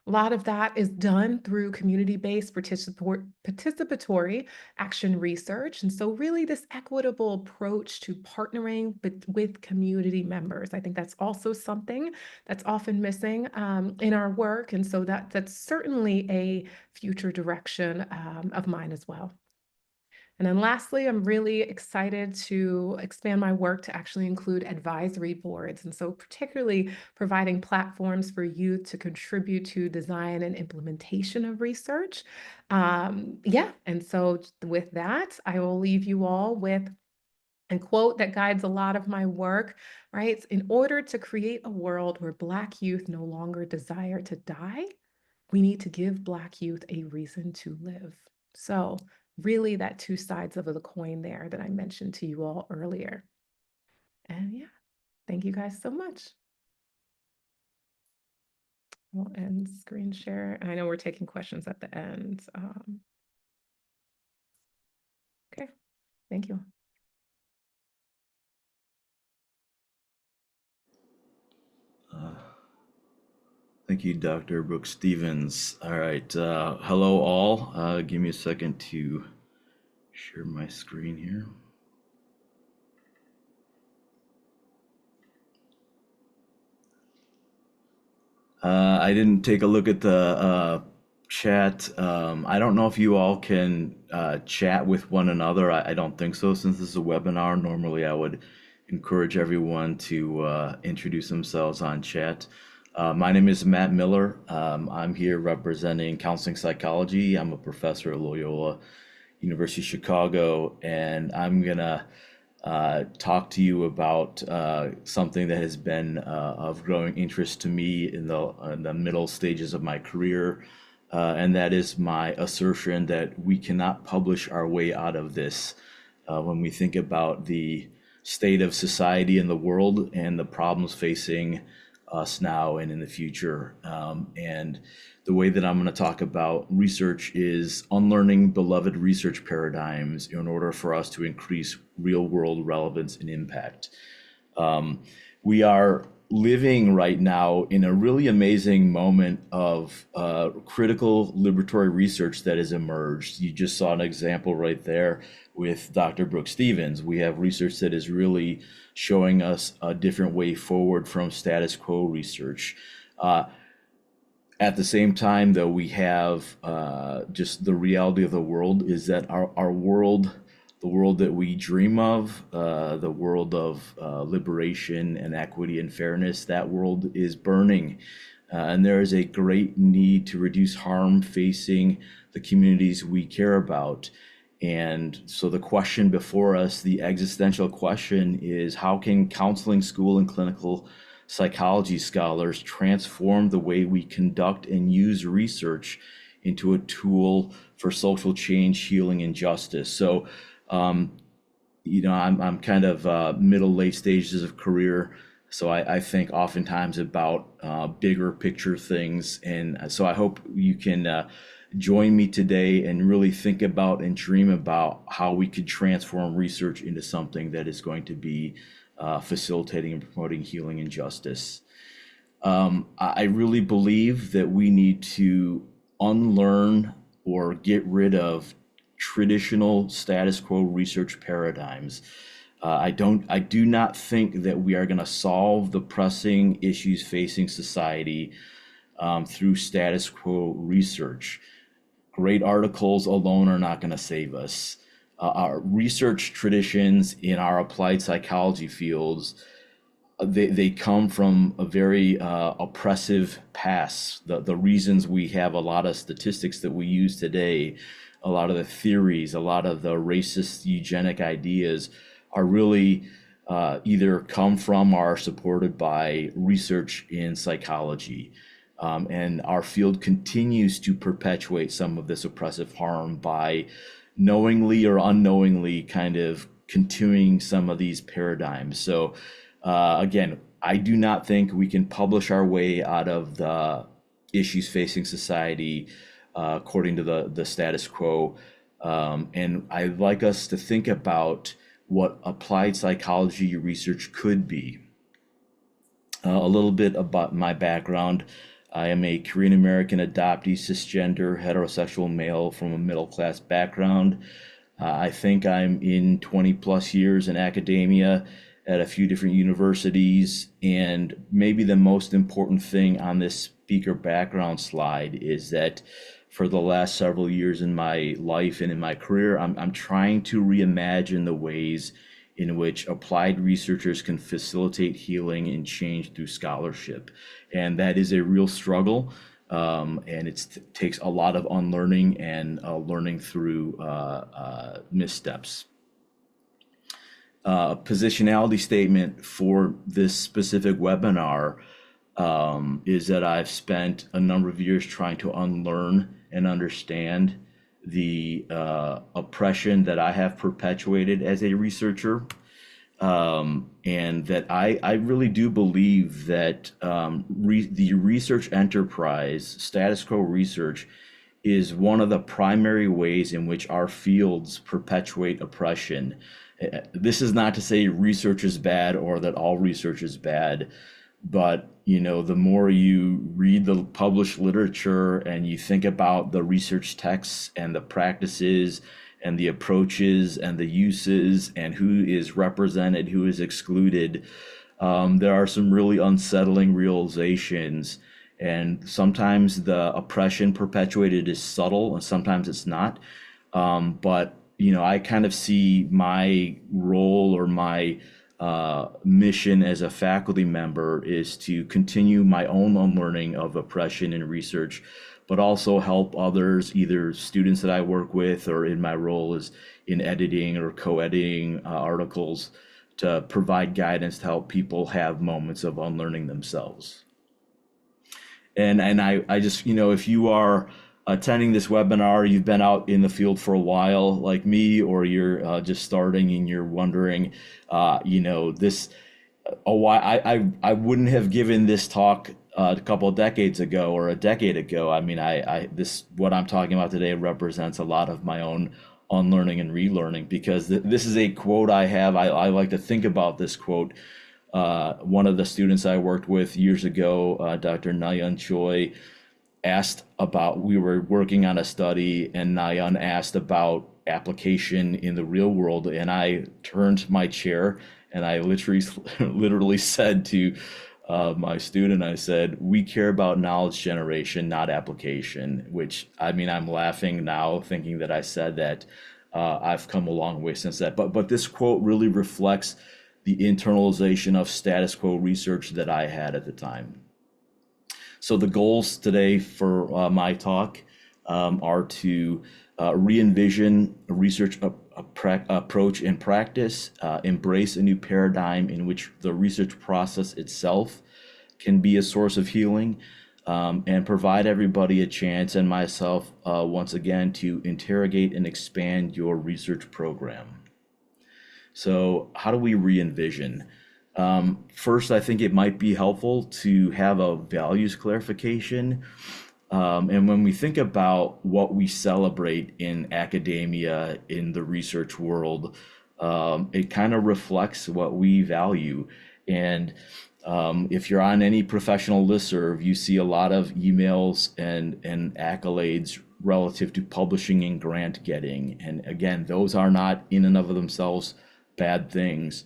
A lot of that is done through community-based participatory action research. And so really this equitable approach to partnering with community members. I think that's also something that's often missing in our work. And so that's certainly a future direction of mine as well. And then lastly, I'm really excited to expand my work to actually include advisory boards. And so particularly providing platforms for youth to contribute to design and implementation of research. And so with that, I will leave you all with a quote that guides a lot of my work, right? In order to create a world where Black youth no longer desire to die, we need to give Black youth a reason to live. So really that two sides of the coin there that I mentioned to you all earlier. And yeah, thank you guys so much. We'll end screen share. I know we're taking questions at the end. Okay, thank you. Thank you, Dr. Brooks Stevens. All right, hello all. Give me a second to share my screen here. I didn't take a look at the chat. I don't know if you all can chat with one another. I don't think so, since this is a webinar. Normally, I would encourage everyone to introduce themselves on chat. My name is Matt Miller. I'm here representing counseling psychology. I'm a professor at Loyola University of Chicago, and I'm gonna talk to you about something that has been of growing interest to me in the middle stages of my career, and that is my assertion that we cannot publish our way out of this. When we think about the state of society in the world and the problems facing us now and in the future. And the way that I'm going to talk about research is unlearning beloved research paradigms in order for us to increase real world relevance and impact. We are living right now in a really amazing moment of critical liberatory research that has emerged. You just saw an example right there with Dr. Brooks Stevens. We have research that is really showing us a different way forward from status quo research. At the same time, though, we have just the reality of the world is that our world, the world that we dream of, the world of liberation and equity and fairness, that world is burning. And there is a great need to reduce harm facing the communities we care about. And so the question before us, the existential question, is how can counseling, school, and clinical psychology scholars transform the way we conduct and use research into a tool for social change, healing, and justice. So, I'm kind of middle, late stages of career. So I think oftentimes about bigger picture things. And so I hope you can join me today and really think about and dream about how we could transform research into something that is going to be facilitating and promoting healing and justice. I really believe that we need to unlearn or get rid of traditional status quo research paradigms. I do not think that we are going to solve the pressing issues facing society through status quo research. Great articles alone are not going to save us. Our research traditions in our applied psychology fields, they come from a very oppressive past. The reasons we have a lot of statistics that we use today, a lot of the theories, a lot of the racist eugenic ideas are really either come from or are supported by research in psychology. And our field continues to perpetuate some of this oppressive harm by knowingly or unknowingly kind of continuing some of these paradigms. So again, I do not think we can publish our way out of the issues facing society according to the status quo. And I'd like us to think about what applied psychology research could be. A little bit about my background. I am a Korean American adoptee, cisgender, heterosexual male from a middle class background. I think I'm in 20 plus years in academia at a few different universities. And maybe the most important thing on this speaker background slide is that for the last several years in my life and in my career, I'm trying to reimagine the ways in which applied researchers can facilitate healing and change through scholarship. And that is a real struggle. And it takes a lot of unlearning and learning through missteps. Positionality statement for this specific webinar is that I've spent a number of years trying to unlearn and understand the oppression that I have perpetuated as a researcher. And that I really do believe that the research enterprise, status quo research, is one of the primary ways in which our fields perpetuate oppression. This is not to say research is bad or that all research is bad, but the more you read the published literature and you think about the research texts and the practices and the approaches and the uses and who is represented, who is excluded, there are some really unsettling realizations. And sometimes the oppression perpetuated is subtle and sometimes it's not. But I kind of see my role or my mission as a faculty member is to continue my own unlearning of oppression in research, but also help others, either students that I work with or in my role as in editing or co-editing articles, to provide guidance to help people have moments of unlearning themselves. And I just, if you are attending this webinar, you've been out in the field for a while like me, or you're just starting and you're wondering, I wouldn't have given this talk a couple of decades ago or a decade ago. I mean, what I'm talking about today represents a lot of my own unlearning and relearning, because this is a quote I have. I like to think about this quote. One of the students I worked with years ago, Dr. Nayeon Choi, asked about, we were working on a study and Nayeon asked about application in the real world. And I turned my chair and I literally said to my student, I said, we care about knowledge generation, not application, which, I mean, I'm laughing now thinking that I said that. I've come a long way since that. But this quote really reflects the internalization of status quo research that I had at the time. So the goals today for my talk are to re-envision a research approach and practice, embrace a new paradigm in which the research process itself can be a source of healing, and provide everybody a chance, and myself once again, to interrogate and expand your research program. So how do we re-envision? First, I think it might be helpful to have a values clarification. And when we think about what we celebrate in academia, in the research world, it kind of reflects what we value. And if you're on any professional listserv, you see a lot of emails and accolades relative to publishing and grant getting. And again, those are not in and of themselves bad things.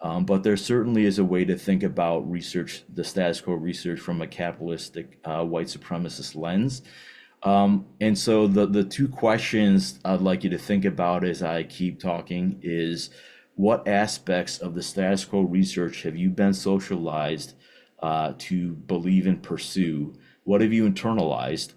But there certainly is a way to think about research, the status quo research, from a capitalistic white supremacist lens. And so the two questions I'd like you to think about as I keep talking is, what aspects of the status quo research have you been socialized to believe and pursue? What have you internalized?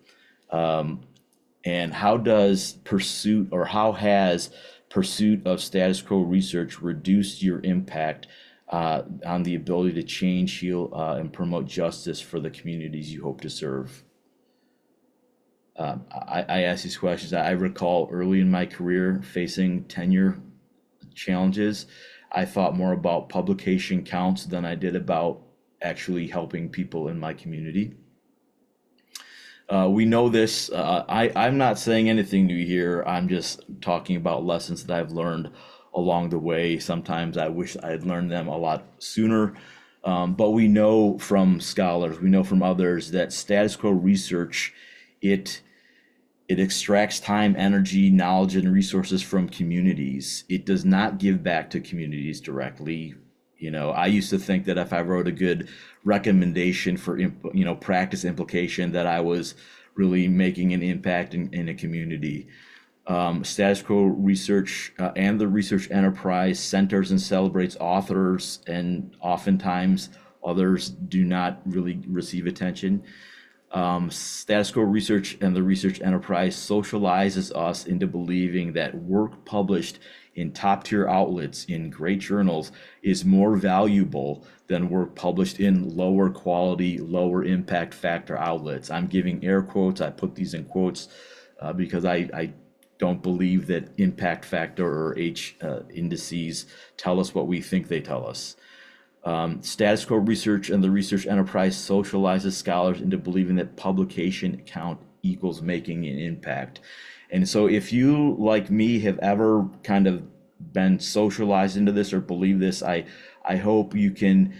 And how does pursuit, or how has pursuit of status quo research reduced your impact on the ability to change, heal, and promote justice for the communities you hope to serve? I ask these questions. I recall early in my career facing tenure challenges. I thought more about publication counts than I did about actually helping people in my community. We know this. I'm not saying anything new here. I'm just talking about lessons that I've learned along the way. Sometimes I wish I had learned them a lot sooner. But we know from scholars, we know from others, that status quo research, it extracts time, energy, knowledge, and resources from communities. It does not give back to communities directly. You know, I used to think that if I wrote a good recommendation for, practice implication, that I was really making an impact in a community. Status quo research and the research enterprise centers and celebrates authors, and oftentimes others do not really receive attention. Status quo research and the research enterprise socializes us into believing that work published in top-tier outlets in great journals is more valuable than work published in lower quality, lower impact factor outlets. I'm giving air quotes. I put these in quotes because I don't believe that impact factor or H indices tell us what we think they tell us. Status quo research and the research enterprise socializes scholars into believing that publication count equals making an impact. And so if you, like me, have ever kind of been socialized into this or believe this, I hope you can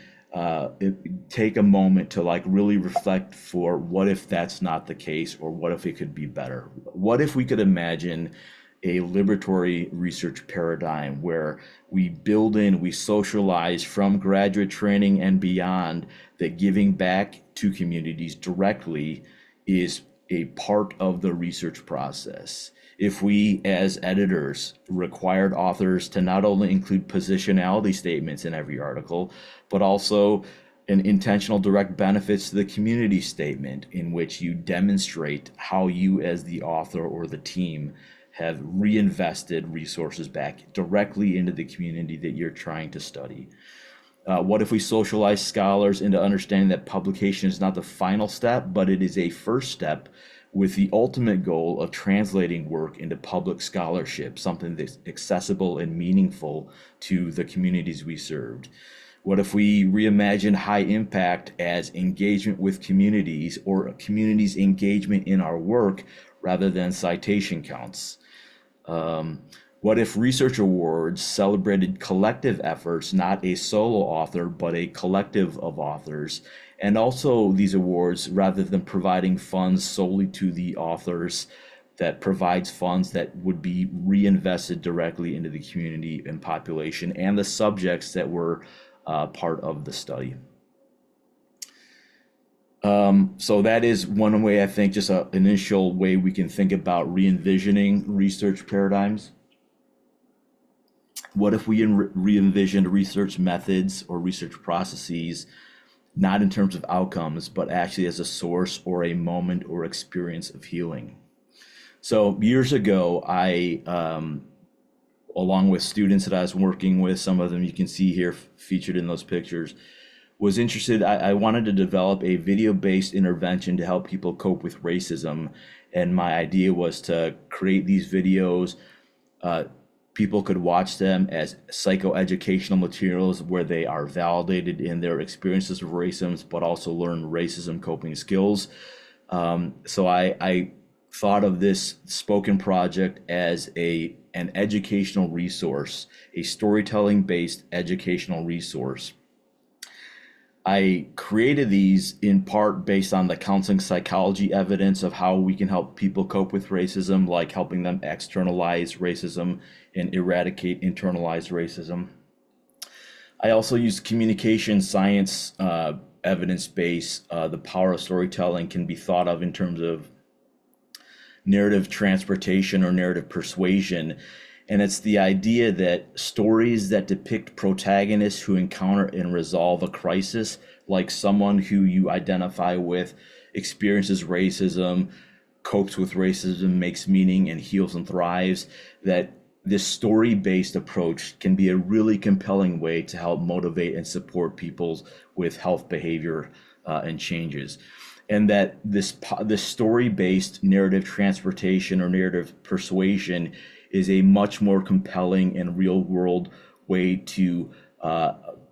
take a moment to really reflect for what if that's not the case, or what if it could be better? What if we could imagine a liberatory research paradigm where we socialize from graduate training and beyond, that giving back to communities directly is a part of the research process. If we, as editors, required authors to not only include positionality statements in every article, but also an intentional direct benefits to the community statement, in which you demonstrate how you as the author or the team have reinvested resources back directly into the community that you're trying to study. What if we socialize scholars into understanding that publication is not the final step, but it is a first step, with the ultimate goal of translating work into public scholarship, something that's accessible and meaningful to the communities we served? What if we reimagine high impact as engagement with communities, or communities' engagement in our work, rather than citation counts? What if research awards celebrated collective efforts, not a solo author, but a collective of authors? And also these awards, rather than providing funds solely to the authors, that provides funds that would be reinvested directly into the community and population and the subjects that were part of the study. So that is one way, I think, just an initial way we can think about re-envisioning research paradigms. What if we re-envisioned research methods or research processes, not in terms of outcomes, but actually as a source or a moment or experience of healing? So years ago, I, along with students that I was working with, some of them you can see here featured in those pictures, was interested. I wanted to develop a video-based intervention to help people cope with racism. And my idea was to create these videos. People could watch them as psychoeducational materials where they are validated in their experiences of racism, but also learn racism coping skills. So I thought of this spoken project as an educational resource, a storytelling-based educational resource. I created these in part based on the counseling psychology evidence of how we can help people cope with racism, like helping them externalize racism and eradicate internalized racism. I also use communication science evidence base. The power of storytelling can be thought of in terms of narrative transportation or narrative persuasion. And it's the idea that stories that depict protagonists who encounter and resolve a crisis, like someone who you identify with, experiences racism, copes with racism, makes meaning, and heals and thrives, that this story-based approach can be a really compelling way to help motivate and support people with health behavior and changes. And that this story-based narrative transportation or narrative persuasion is a much more compelling and real-world way to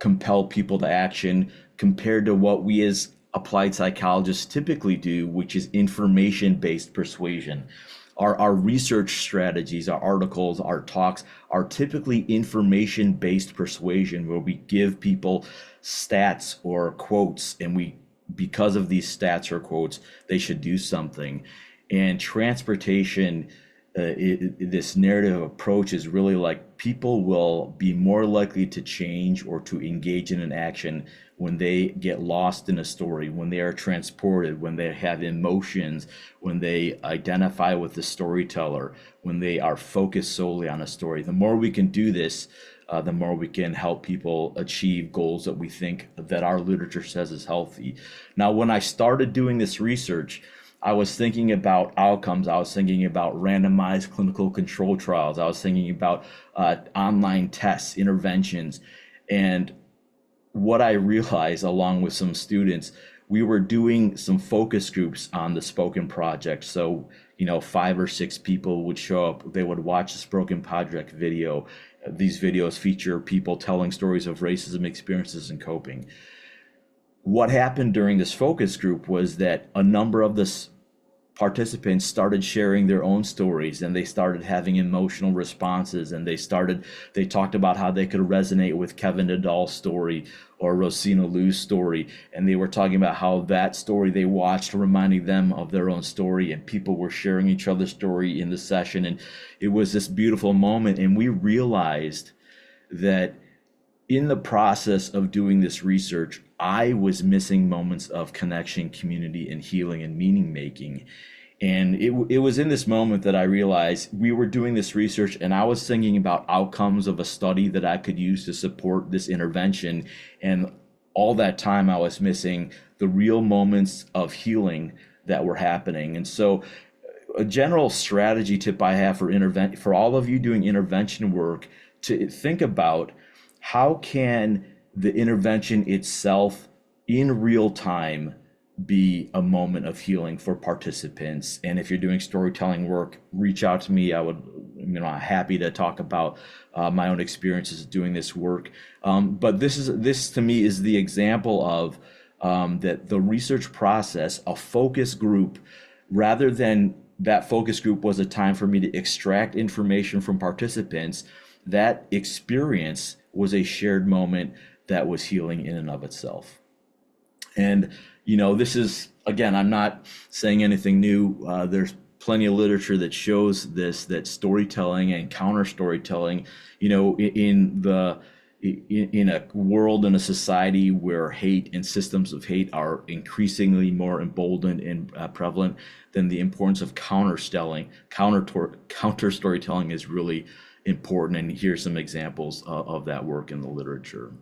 compel people to action compared to what we as applied psychologists typically do, which is information-based persuasion. Our research strategies, our articles, our talks are typically information-based persuasion, where we give people stats or quotes, and because of these stats or quotes, they should do something. And transportation, this narrative approach is really like people will be more likely to change or to engage in an action when they get lost in a story, when they are transported, when they have emotions, when they identify with the storyteller, when they are focused solely on a story. The more we can do this, the more we can help people achieve goals that we think that our literature says is healthy. Now, when I started doing this research, I was thinking about outcomes. I was thinking about randomized clinical control trials. I was thinking about online tests, interventions. And what I realized, along with some students, we were doing some focus groups on the spoken project. So, 5 or 6 people would show up. They would watch the spoken project video. These videos feature people telling stories of racism experiences and coping. What happened during this focus group was that a number of the participants started sharing their own stories, and they started having emotional responses, and they talked about how they could resonate with Kevin Nadal's story or Rosina Lu's story, and they were talking about how that story they watched reminding them of their own story, and people were sharing each other's story in the session, and it was this beautiful moment. And we realized that in the process of doing this research, I was missing moments of connection, community, and healing and meaning making. And it was in this moment that I realized we were doing this research, and I was thinking about outcomes of a study that I could use to support this intervention. And all that time I was missing the real moments of healing that were happening. And so a general strategy tip I have for all of you doing intervention work, to think about how can the intervention itself in real time be a moment of healing for participants. And if you're doing storytelling work, reach out to me. I'm happy to talk about my own experiences doing this work. But this to me is the example of that the research process, a focus group, rather than that focus group was a time for me to extract information from participants, that experience was a shared moment that was healing in and of itself. And, this is, again, I'm not saying anything new. There's plenty of literature that shows this, that storytelling and counter storytelling, in a world, in a society where hate and systems of hate are increasingly more emboldened and prevalent, then the importance of counter storytelling is really important. And here's some examples of that work in the literature.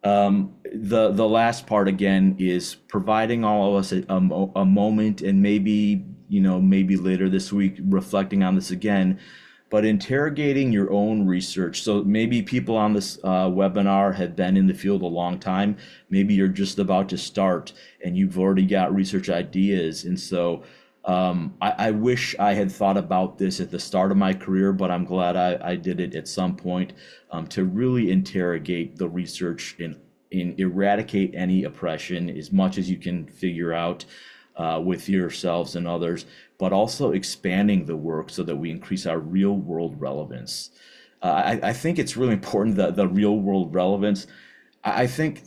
The last part, again, is providing all of us a moment and maybe maybe later this week, reflecting on this again, but interrogating your own research. So maybe people on this webinar have been in the field a long time. Maybe you're just about to start and you've already got research ideas. And so I wish I had thought about this at the start of my career, but I'm glad I did it at some point, to really interrogate the research and eradicate any oppression as much as you can figure out with yourselves and others, but also expanding the work so that we increase our real world relevance. I think it's really important that the real world relevance, I think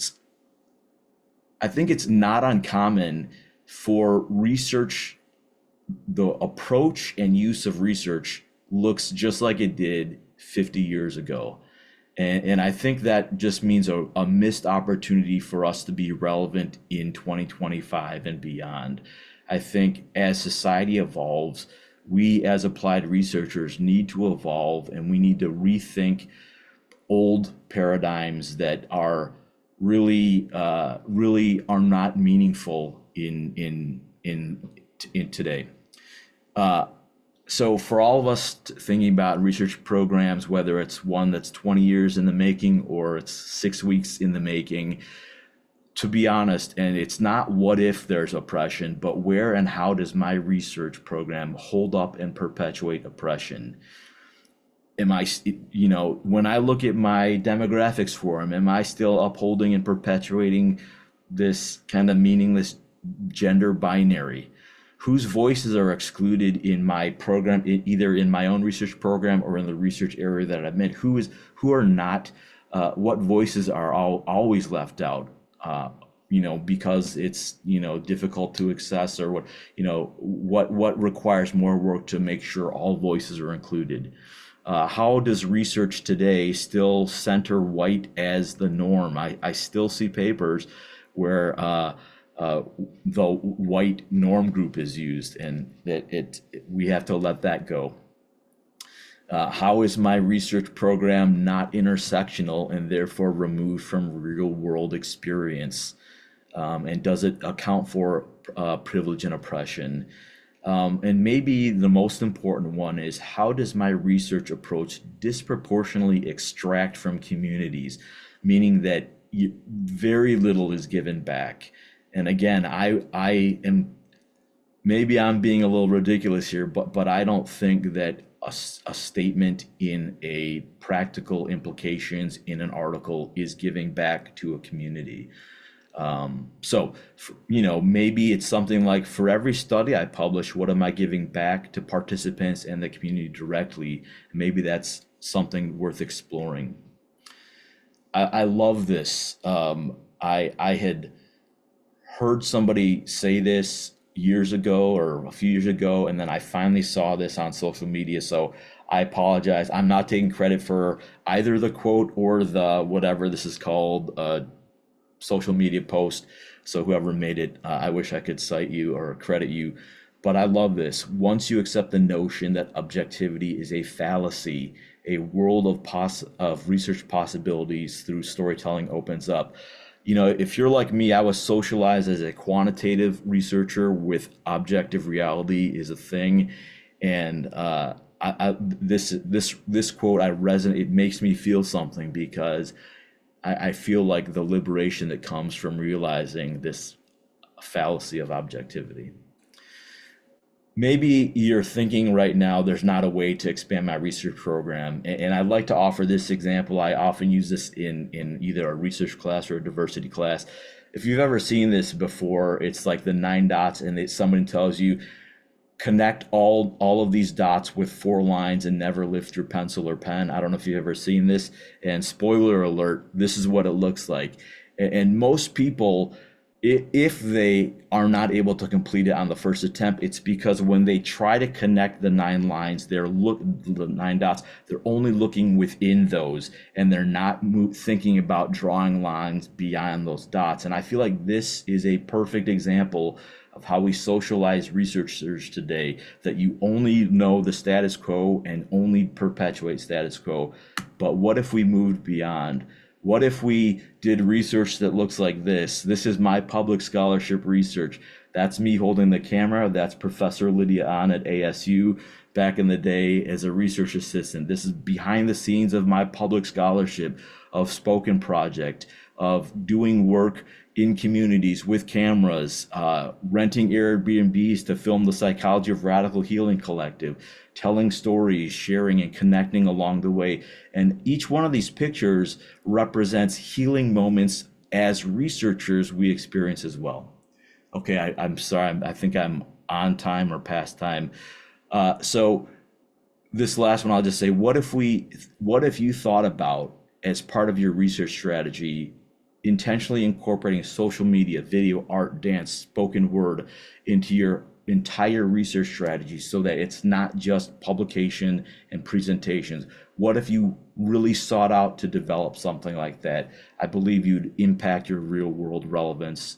it's not uncommon for research, the approach and use of research looks just like it did 50 years ago. And I think that just means a missed opportunity for us to be relevant in 2025 and beyond. I think as society evolves, we as applied researchers need to evolve, and we need to rethink old paradigms that are really are not meaningful in today. So for all of us thinking about research programs, whether it's one that's 20 years in the making or it's 6 weeks in the making, to be honest, and it's not what if there's oppression, but where and how does my research program hold up and perpetuate oppression? Am I, when I look at my demographics forum, am I still upholding and perpetuating this kind of meaningless gender binary? Whose voices are excluded in my program, either in my own research program or in the research area that I'm in? Who are not, what voices are always left out, because it's, difficult to access, or what requires more work to make sure all voices are included? How does research today still center white as the norm? I still see papers where the white norm group is used, and that we have to let that go. How is my research program not intersectional and therefore removed from real world experience? And does it account for privilege and oppression? And maybe the most important one is, how does my research approach disproportionately extract from communities, meaning that very little is given back? And again, I am, maybe I'm being a little ridiculous here, but I don't think that a statement in a practical implications in an article is giving back to a community. So, maybe it's something like, for every study I publish, what am I giving back to participants and the community directly? Maybe that's something worth exploring. I love this. I had heard somebody say this years ago or a few years ago, and then I finally saw this on social media. So I apologize. I'm not taking credit for either the quote or the whatever this is called, social media post. So whoever made it, I wish I could cite you or credit you. But I love this. Once you accept the notion that objectivity is a fallacy, a world of research possibilities through storytelling opens up. If you're like me, I was socialized as a quantitative researcher with objective reality is a thing. And this quote, it makes me feel something, because I feel like the liberation that comes from realizing this fallacy of objectivity. Maybe you're thinking right now, there's not a way to expand my research program. And I'd like to offer this example. I often use this in either a research class or a diversity class. If you've ever seen this before, it's like the 9 dots, and someone tells you, connect all of these dots with 4 lines and never lift your pencil or pen. I don't know if you've ever seen this. And spoiler alert, this is what it looks like. And most people, if they are not able to complete it on the first attempt, it's because when they try to connect the 9 lines, the 9 dots, they're only looking within those, and they're not thinking about drawing lines beyond those dots. And I feel like this is a perfect example of how we socialize researchers today, that you only know the status quo and only perpetuate status quo. But what if we moved beyond? What if we did research that looks like this? This is my public scholarship research. That's me holding the camera. That's Professor Lydia Ahn at ASU back in the day as a research assistant. This is behind the scenes of my public scholarship, of Spoken Project, of doing work in communities with cameras, renting Airbnbs to film the Psychology of Radical Healing Collective, telling stories, sharing and connecting along the way. And each one of these pictures represents healing moments as researchers we experience as well. Okay, I'm sorry, I think I'm on time or past time. So this last one, I'll just say, what if you thought about, as part of your research strategy, intentionally incorporating social media, video, art, dance, spoken word into your entire research strategy so that it's not just publication and presentations? What if you really sought out to develop something like that? I believe you'd impact your real world relevance.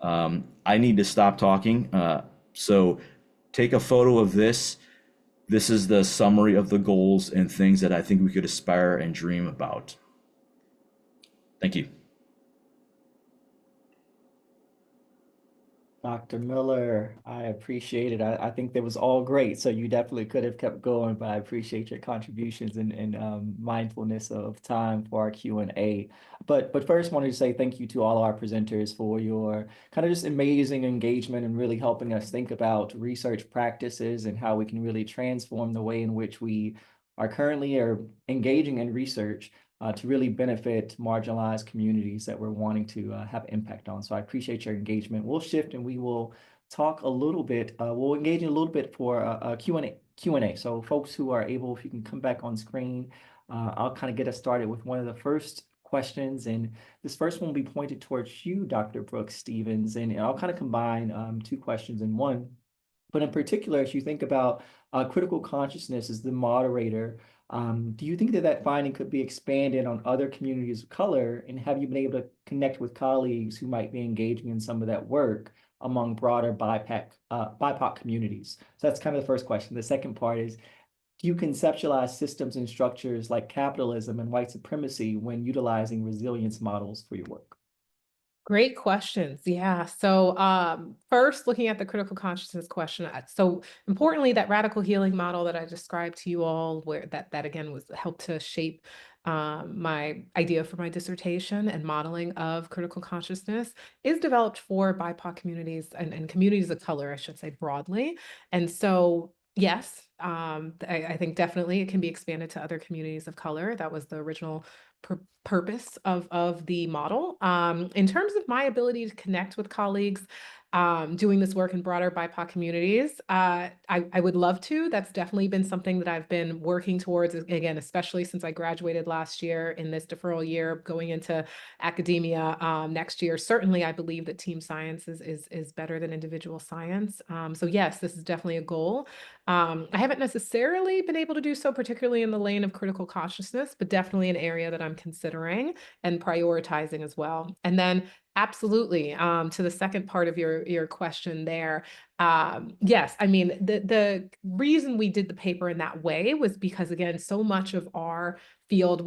I need to stop talking. So take a photo of this. This is the summary of the goals and things that I think we could aspire and dream about. Thank you. Dr. Miller, I appreciate it. I think that was all great. So you definitely could have kept going, but I appreciate your contributions and mindfulness of time for our Q&A. But first, wanted to say thank you to all our presenters for your kind of just amazing engagement and really helping us think about research practices and how we can really transform the way in which we are currently engaging in research to really benefit marginalized communities that we're wanting to have impact on. So I appreciate your engagement. We'll shift and we will talk a little bit. We'll engage in a little bit for a Q&A. So folks who are able, if you can come back on screen, I'll kind of get us started with one of the first questions. And this first one will be pointed towards you, Dr. Brooks Stevens. And I'll kind of combine two questions in one. But in particular, as you think about critical consciousness as the moderator, do you think that finding could be expanded on other communities of color? And have you been able to connect with colleagues who might be engaging in some of that work among broader BIPOC communities? So that's kind of the first question. The second part is, do you conceptualize systems and structures like capitalism and white supremacy when utilizing resilience models for your work? Great questions. Yeah. So first, looking at the critical consciousness question. So importantly, that radical healing model that I described to you all, where that again was helped to shape my idea for my dissertation and modeling of critical consciousness, is developed for BIPOC communities and communities of color, I should say, broadly. And so yes, I think definitely it can be expanded to other communities of color. That was the original purpose of the model. In terms of my ability to connect with colleagues doing this work in broader BIPOC communities, I would love to. That's definitely been something that I've been working towards, again, especially since I graduated last year in this deferral year, going into academia next year. Certainly, I believe that team science is better than individual science. So yes, this is definitely a goal. I haven't necessarily been able to do so, particularly in the lane of critical consciousness, but definitely an area that I'm considering and prioritizing as well. And then absolutely, to the second part of your question there, yes, I mean, the reason we did the paper in that way was because, again, so much of our field,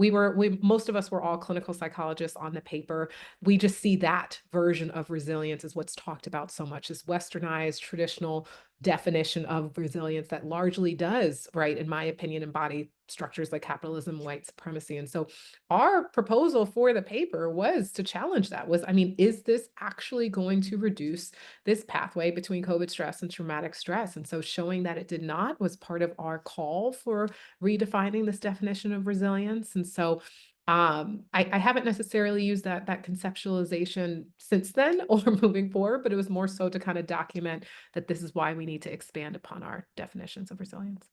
most of us were all clinical psychologists on the paper. We just see that version of resilience as what's talked about so much, this westernized, traditional definition of resilience that largely does, right, in my opinion, embody structures like capitalism, white supremacy. And so our proposal for the paper was to challenge that, I mean, is this actually going to reduce this pathway between COVID stress and traumatic stress? And so showing that it did not was part of our call for redefining this definition of resilience. And so I haven't necessarily used that conceptualization since then or moving forward, but it was more so to kind of document that this is why we need to expand upon our definitions of resilience.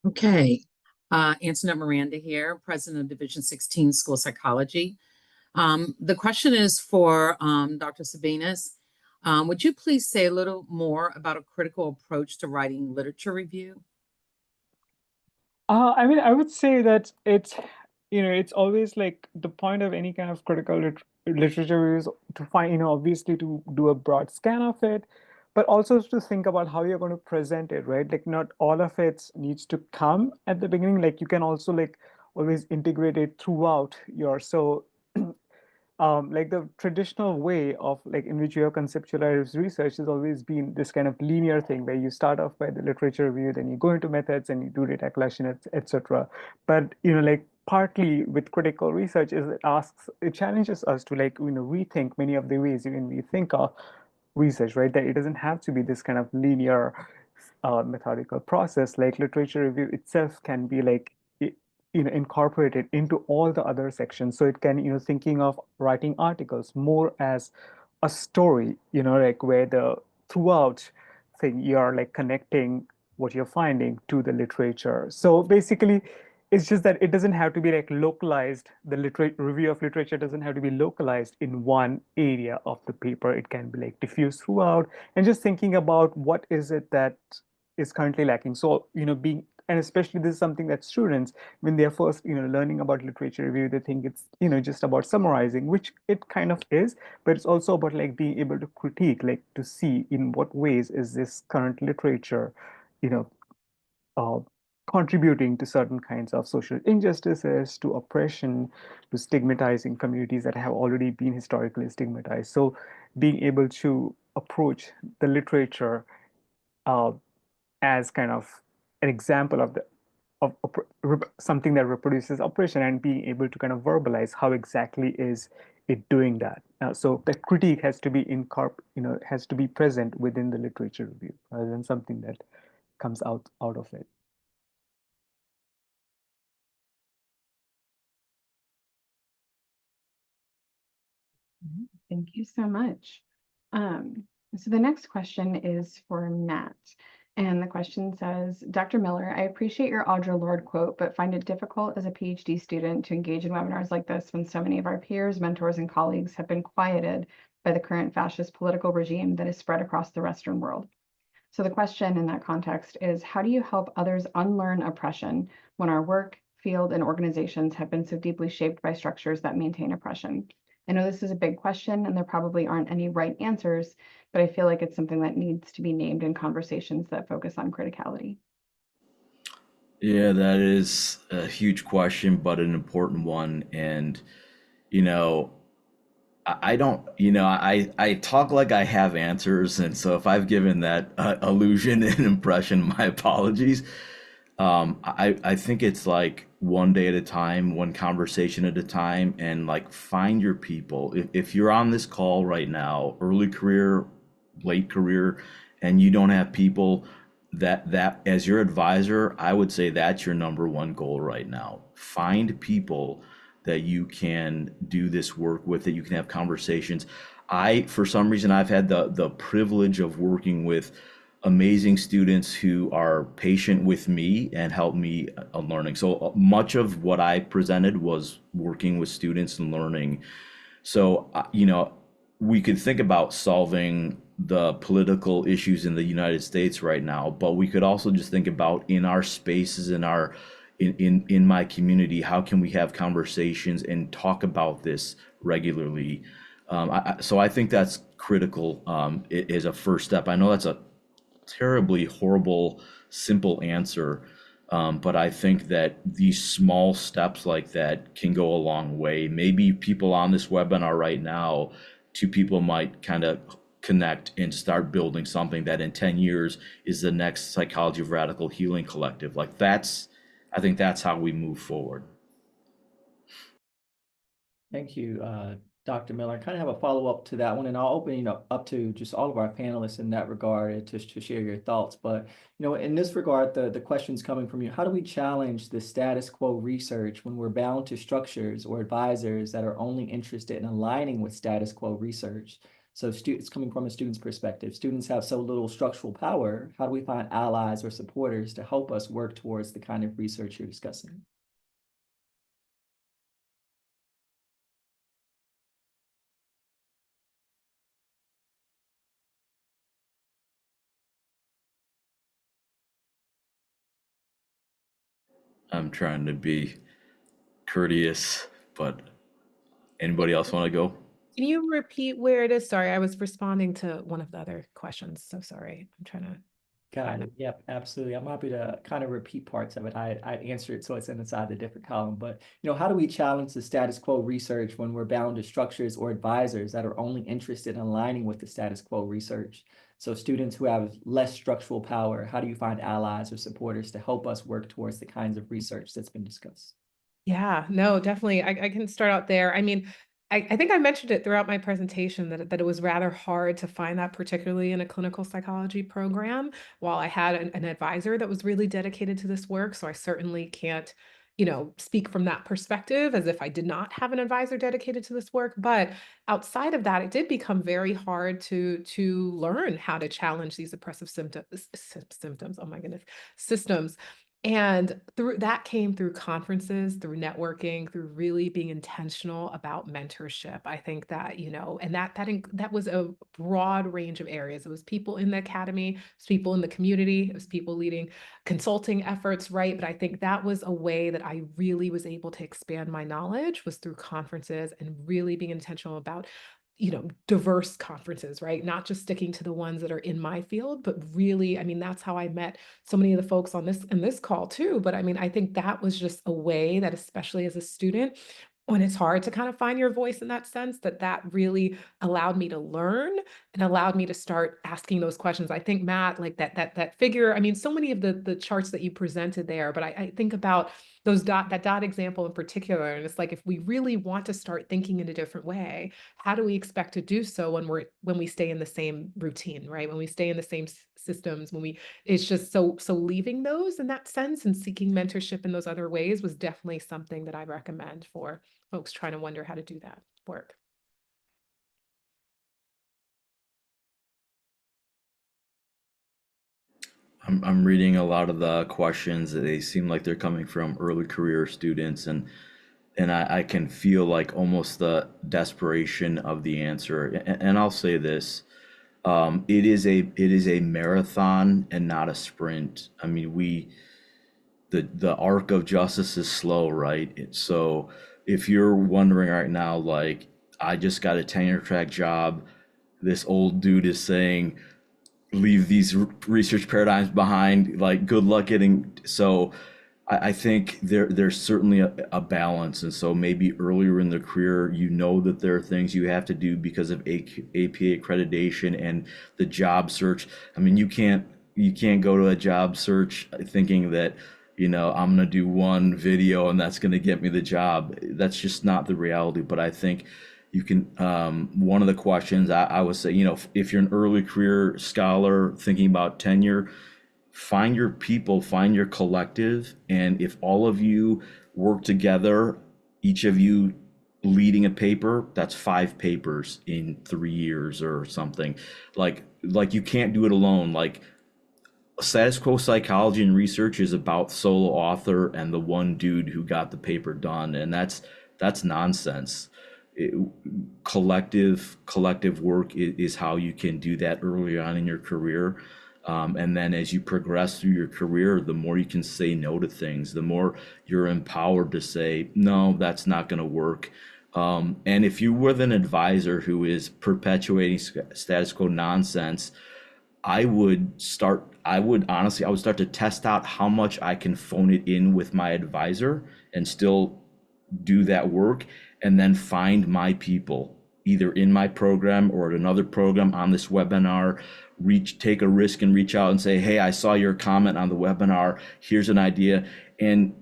Okay, Antoinette Miranda here, president of Division 16 School Psychology. The question is for Dr. Sabinas. Would you please say a little more about a critical approach to writing literature review? I mean, I would say that it's always like the point of any kind of critical literature is to find, obviously to do a broad scan of it, but also to think about how you're going to present it, right? Like not all of it needs to come at the beginning. Like you can also like always integrated throughout your, like the traditional way of like in which you have conceptualized research has always been this kind of linear thing where you start off by the literature review, then you go into methods and you do data collection, etc. But like partly with critical research is it challenges us to like rethink many of the ways even we think of research, right? That it doesn't have to be this kind of linear methodical process. Like literature review itself can be like incorporated into all the other sections, so it can thinking of writing articles more as a story, like where the throughout thing you're like connecting what you're finding to the literature. So basically it's just that it doesn't have to be like localized. The review of literature doesn't have to be localized in one area of the paper. It can be like diffused throughout, and just thinking about what is it that is currently lacking. So being, and especially this is something that students, when they're first learning about literature review, they think it's just about summarizing, which it kind of is, but it's also about like being able to critique, like to see in what ways is this current literature you know uh, contributing to certain kinds of social injustices, to oppression, to stigmatizing communities that have already been historically stigmatized. So being able to approach the literature uh, as kind of an example of something that reproduces oppression, and being able to kind of verbalize how exactly is it doing that. So the critique has to be has to be present within the literature review rather than something that comes out of it. Thank you so much. So the next question is for Nat. And the question says, Dr. Miller, I appreciate your Audre Lorde quote, but find it difficult as a PhD student to engage in webinars like this when so many of our peers, mentors, and colleagues have been quieted by the current fascist political regime that is spread across the Western world. So the question in that context is, how do you help others unlearn oppression when our work, field, and organizations have been so deeply shaped by structures that maintain oppression? I know this is a big question and there probably aren't any right answers, but I feel like it's something that needs to be named in conversations that focus on criticality. Yeah, that is a huge question, but an important one. And, you know, I don't, I talk like I have answers. And so if I've given that illusion and impression, my apologies. I think it's like one day at a time, one conversation at a time, and like find your people. If you're on this call right now, early career, late career, and you don't have people that as your advisor, I would say that's your number one goal right now. Find people that you can do this work with, that you can have conversations. For some reason, I've had the privilege of working with amazing students who are patient with me and help me learning. So much of what I presented was working with students and learning. So, we could think about solving the political issues in the United States right now, but we could also just think about in our spaces, in my community, how can we have conversations and talk about this regularly? So I think that's critical as a first step. I know that's a terribly horrible, simple answer. But I think that these small steps like that can go a long way. Maybe people on this webinar right now, two people might kind of connect and start building something that in 10 years is the next Psychology of Radical Healing Collective. I think that's how we move forward. Thank you, Dr. Miller. I kind of have a follow-up to that one, and I'll open up to just all of our panelists in that regard to share your thoughts. But in this regard, the questions coming from you: how do we challenge the status quo research when we're bound to structures or advisors that are only interested in aligning with status quo research? So students, coming from a student's perspective, students have so little structural power. How do we find allies or supporters to help us work towards the kind of research you're discussing? I'm trying to be courteous, but anybody else want to go? Can you repeat where it is? Sorry, I was responding to one of the other questions. So sorry. I'm trying to. Got it. Yep, absolutely. I'm happy to kind of repeat parts of it. I answered it so it's inside the different column. But how do we challenge the status quo research when we're bound to structures or advisors that are only interested in aligning with the status quo research? So students who have less structural power, how do you find allies or supporters to help us work towards the kinds of research that's been discussed? Yeah, no, definitely. I can start out there. I mean, I think I mentioned it throughout my presentation that it was rather hard to find that, particularly in a clinical psychology program, while I had an advisor that was really dedicated to this work. So I certainly can't, speak from that perspective as if I did not have an advisor dedicated to this work. But outside of that, it did become very hard to learn how to challenge these oppressive symptoms. Oh my goodness, systems. And through that came through conferences, through networking, through really being intentional about mentorship. I think that, and that was a broad range of areas. It was people in the academy, it was people in the community, it was people leading consulting efforts, right? But I think that was a way that I really was able to expand my knowledge was through conferences and really being intentional about diverse conferences, right? Not just sticking to the ones that are in my field, but really, I mean, that's how I met so many of the folks on this call too. But I mean, I think that was just a way that, especially as a student, when it's hard to kind of find your voice in that sense, that really allowed me to learn and allowed me to start asking those questions. I think Matt, like that figure, I mean, so many of the charts that you presented there, but I think about that dot example in particular. And it's like, if we really want to start thinking in a different way, how do we expect to do so when we stay in the same routine, right? When we stay in the same systems, it's just so leaving those in that sense and seeking mentorship in those other ways was definitely something that I recommend for folks trying to wonder how to do that work. I'm reading a lot of the questions. They seem like they're coming from early career students, and I can feel like almost the desperation of the answer. And I'll say this, it is a marathon and not a sprint. I mean, the arc of justice is slow, right? So if you're wondering right now, like, I just got a tenure track job, this old dude is saying, leave these research paradigms behind, like, good luck getting. So I think there's certainly a balance. And so maybe earlier in the career, that there are things you have to do because of APA accreditation and the job search. I mean, you can't go to a job search thinking that, I'm going to do one video and that's going to get me the job. That's just not the reality. But I think you can, one of the questions I would say, if you're an early career scholar thinking about tenure, find your people, find your collective. And if all of you work together, each of you leading a paper, that's 5 papers in 3 years or something. Like you can't do it alone. Like, status quo psychology and research is about solo author and the one dude who got the paper done, and that's nonsense. It, collective work is how you can do that early on in your career. And then as you progress through your career, the more you can say no to things, the more you're empowered to say, no, that's not going to work. And if you were an advisor who is perpetuating status quo nonsense, I would start to test out how much I can phone it in with my advisor and still do that work, and then find my people either in my program or at another program on this webinar. Take a risk and reach out and say, hey, I saw your comment on the webinar. Here's an idea. And,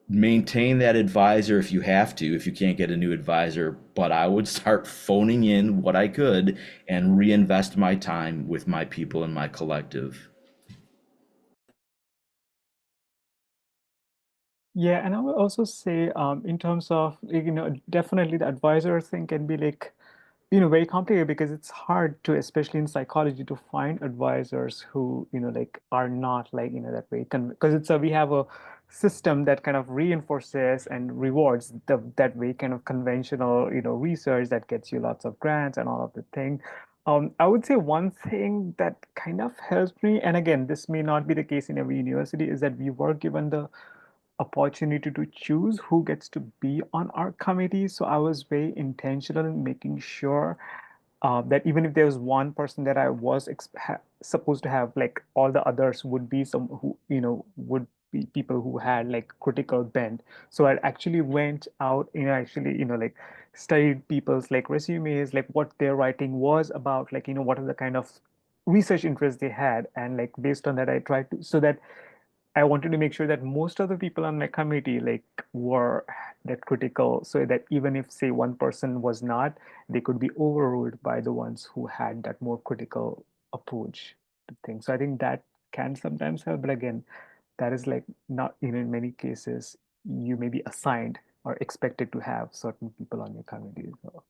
maintain that advisor if you have to, if you can't get a new advisor. But I would start phoning in what I could and reinvest my time with my people and my collective. Yeah, and I would also say, in terms of, definitely the advisor thing can be like, very complicated because it's hard to, especially in psychology, to find advisors who, like are not like, that way. Because we have a system that kind of reinforces and rewards that way kind of conventional, research that gets you lots of grants and all of the thing. I would say one thing that kind of helped me, and again, this may not be the case in every university, is that we were given the opportunity to choose who gets to be on our committee. So I was very intentional in making sure that even if there was one person that I was supposed to have, like all the others would be some who, would be people who had like critical bent. So I actually went out, actually, like studied people's like resumes, like what their writing was about, like, what are the kind of research interests they had. And like based on that, I tried to, so that I wanted to make sure that most of the people on my committee like were that critical, so that even if say one person was not, they could be overruled by the ones who had that more critical approach to things. So I think that can sometimes help, but again, that is like not, in many cases you may be assigned or expected to have certain people on your committee. So.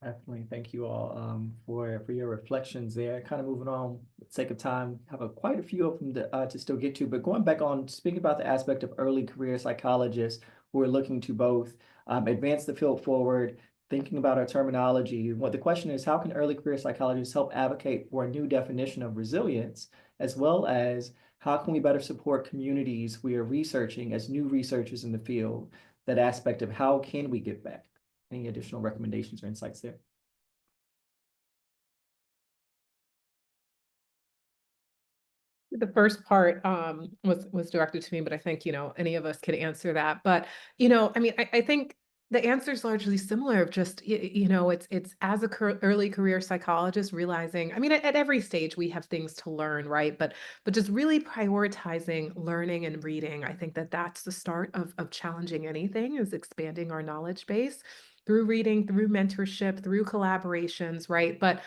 Definitely. Thank you all for your reflections there. Kind of moving on for the sake of time, have quite a few of them to still get to, but going back on speaking about the aspect of early career psychologists who are looking to both advance the field forward, thinking about our terminology. What the question is, how can early career psychologists help advocate for a new definition of resilience, as well as how can we better support communities we are researching as new researchers in the field? That aspect of how can we give back? Any additional recommendations or insights there? The first part was directed to me, but I think, any of us could answer that. But, I mean, I think the answer is largely similar of just, it's as a early career psychologist realizing, I mean, at every stage we have things to learn, right? But just really prioritizing learning and reading. I think that that's the start of challenging anything, is expanding our knowledge base through reading, through mentorship, through collaborations, right? But,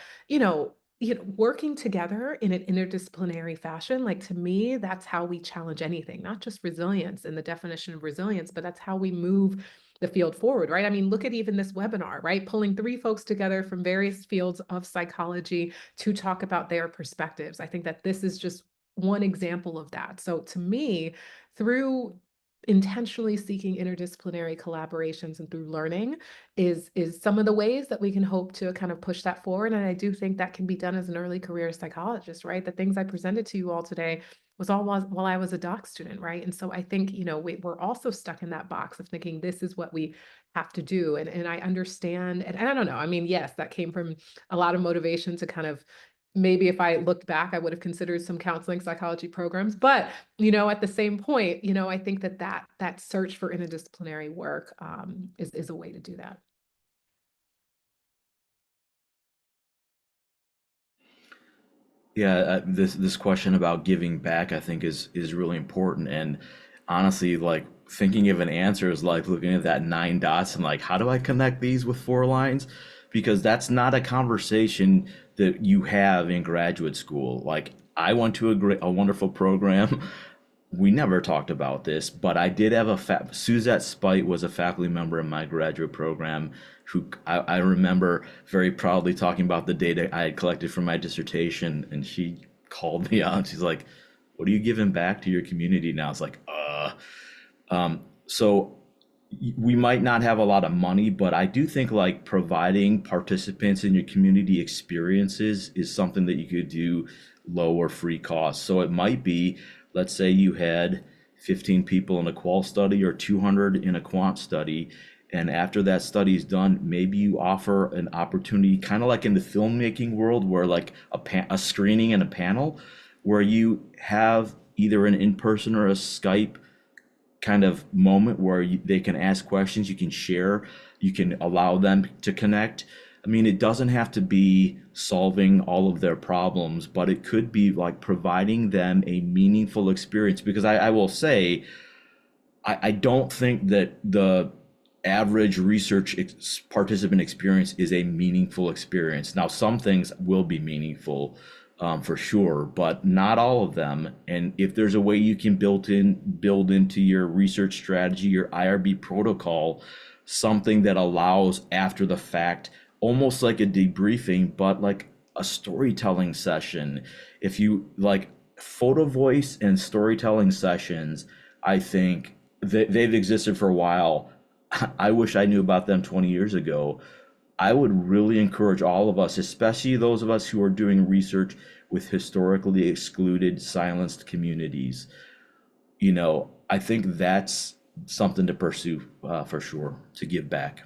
working together in an interdisciplinary fashion, like to me, that's how we challenge anything, not just resilience and the definition of resilience, but that's how we move the field forward, right? I mean, look at even this webinar, right? Pulling 3 folks together from various fields of psychology to talk about their perspectives. I think that this is just one example of that. So to me, through intentionally seeking interdisciplinary collaborations and through learning, is some of the ways that we can hope to kind of push that forward. And I do think that can be done as an early career psychologist, right? The things I presented to you all today was all while I was a doc student, right? And so I think, we're also stuck in that box of thinking this is what we have to do. And I understand, and I don't know, I mean, yes, that came from a lot of motivation to kind of, maybe if I looked back, I would have considered some counseling psychology programs. But, at the same point, I think that search for interdisciplinary work is a way to do that. Yeah, this question about giving back, I think, is really important. And honestly, like thinking of an answer is like looking at that 9 dots and like, how do I connect these with 4 lines? Because that's not a conversation that you have in graduate school. Like I went to a wonderful program. We never talked about this, but I did have Suzette Spite was a faculty member in my graduate program who I remember very proudly talking about the data I had collected from my dissertation, and she called me out. She's like, "What are you giving back to your community now?" It's like, so we might not have a lot of money, but I do think like providing participants in your community experiences is something that you could do low or free cost. So it might be, let's say you had 15 people in a qual study or 200 in a quant study. And after that study is done, maybe you offer an opportunity, kind of like in the filmmaking world, where like a screening and a panel, where you have either an in-person or a Skype kind of moment where they can ask questions, you can share, you can allow them to connect. I mean, it doesn't have to be solving all of their problems, but it could be like providing them a meaningful experience. Because I will say, I don't think that the average research participant experience is a meaningful experience. Now, some things will be meaningful, for sure, but not all of them. And if there's a way you can build into your research strategy, your IRB protocol, something that allows after the fact, almost like a debriefing, but like a storytelling session. If you like photo voice and storytelling sessions, I think they've existed for a while. I wish I knew about them 20 years ago. I would really encourage all of us, especially those of us who are doing research with historically excluded, silenced communities. I think that's something to pursue for sure, to give back.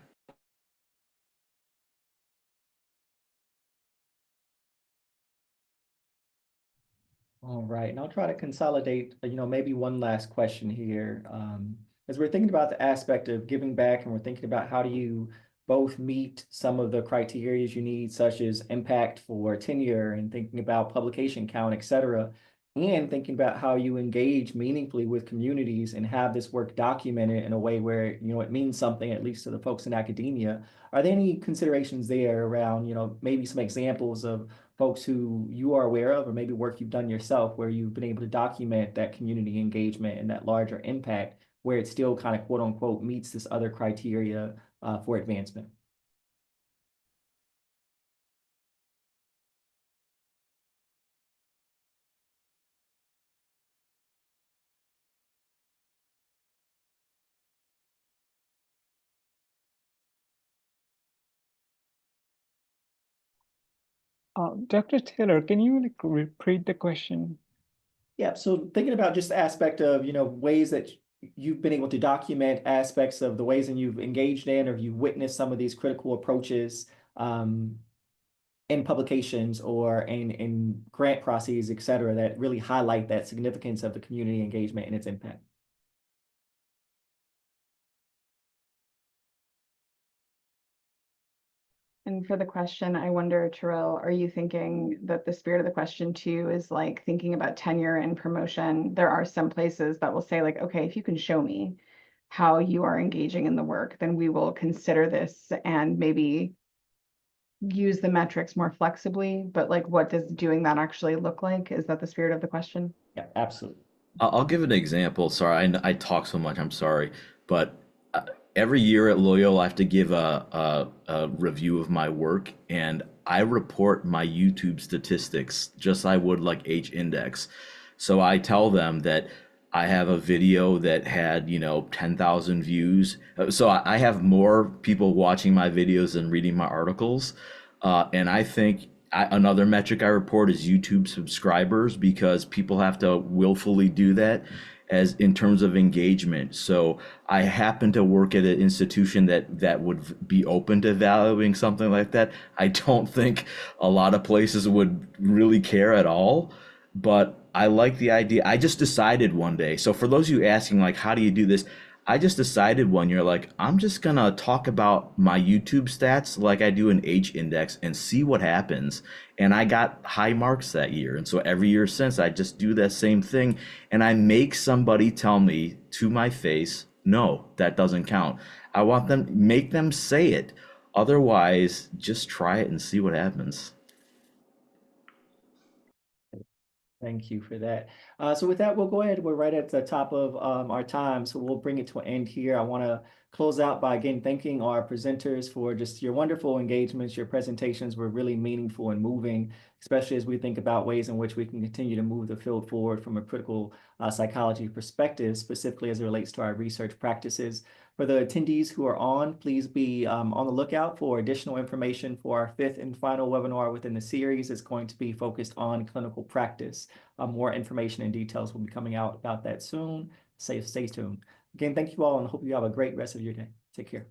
All right, and I'll try to consolidate, maybe one last question here. As we're thinking about the aspect of giving back, and we're thinking about how do you both meet some of the criteria you need, such as impact for tenure and thinking about publication count, et cetera, and thinking about how you engage meaningfully with communities and have this work documented in a way where, it means something, at least to the folks in academia. Are there any considerations there around, maybe some examples of folks who you are aware of, or maybe work you've done yourself where you've been able to document that community engagement and that larger impact where it still kind of quote unquote meets this other criteria for advancement? Dr. Taylor, can you repeat the question? Yeah, so thinking about just the aspect of, ways that you've been able to document aspects of the ways that you've engaged in or you've witnessed some of these critical approaches in publications or in grant processes, et cetera, that really highlight that significance of the community engagement and its impact. And for the question, I wonder, Terrell, are you thinking that the spirit of the question too is like thinking about tenure and promotion? There are some places that will say like, okay, if you can show me how you are engaging in the work, then we will consider this and maybe use the metrics more flexibly. But like, what does doing that actually look like? Is that the spirit of the question? Yeah, absolutely. I'll give an example. Sorry, I talk so much. I'm sorry, but every year at Loyola, I have to give a review of my work, and I report my YouTube statistics just I would like H-index. So I tell them that I have a video that had 10,000 views. So I have more people watching my videos than reading my articles, and I think another metric I report is YouTube subscribers, because people have to willfully do that as in terms of engagement. So I happen to work at an institution that would be open to valuing something like that. I don't think a lot of places would really care at all, but I like the idea. I just decided one day. So for those of you asking, like, how do you do this? I just decided one year, like, I'm just gonna talk about my YouTube stats like I do an H-index and see what happens. And I got high marks that year. And so every year since, I just do that same thing. And I make somebody tell me to my face, no, that doesn't count. I want them, make them say it. Otherwise, just try it and see what happens. Thank you for that. So with that, we'll go ahead. We're right at the top of our time, so we'll bring it to an end here. I want to close out by again thanking our presenters for just your wonderful engagements. Your presentations were really meaningful and moving, especially as we think about ways in which we can continue to move the field forward from a critical psychology perspective, specifically as it relates to our research practices. For the attendees who are on, please be on the lookout for additional information for our 5th and final webinar within the series. It's going to be focused on clinical practice. More information and details will be coming out about that soon. Stay tuned. Again, thank you all and hope you have a great rest of your day. Take care.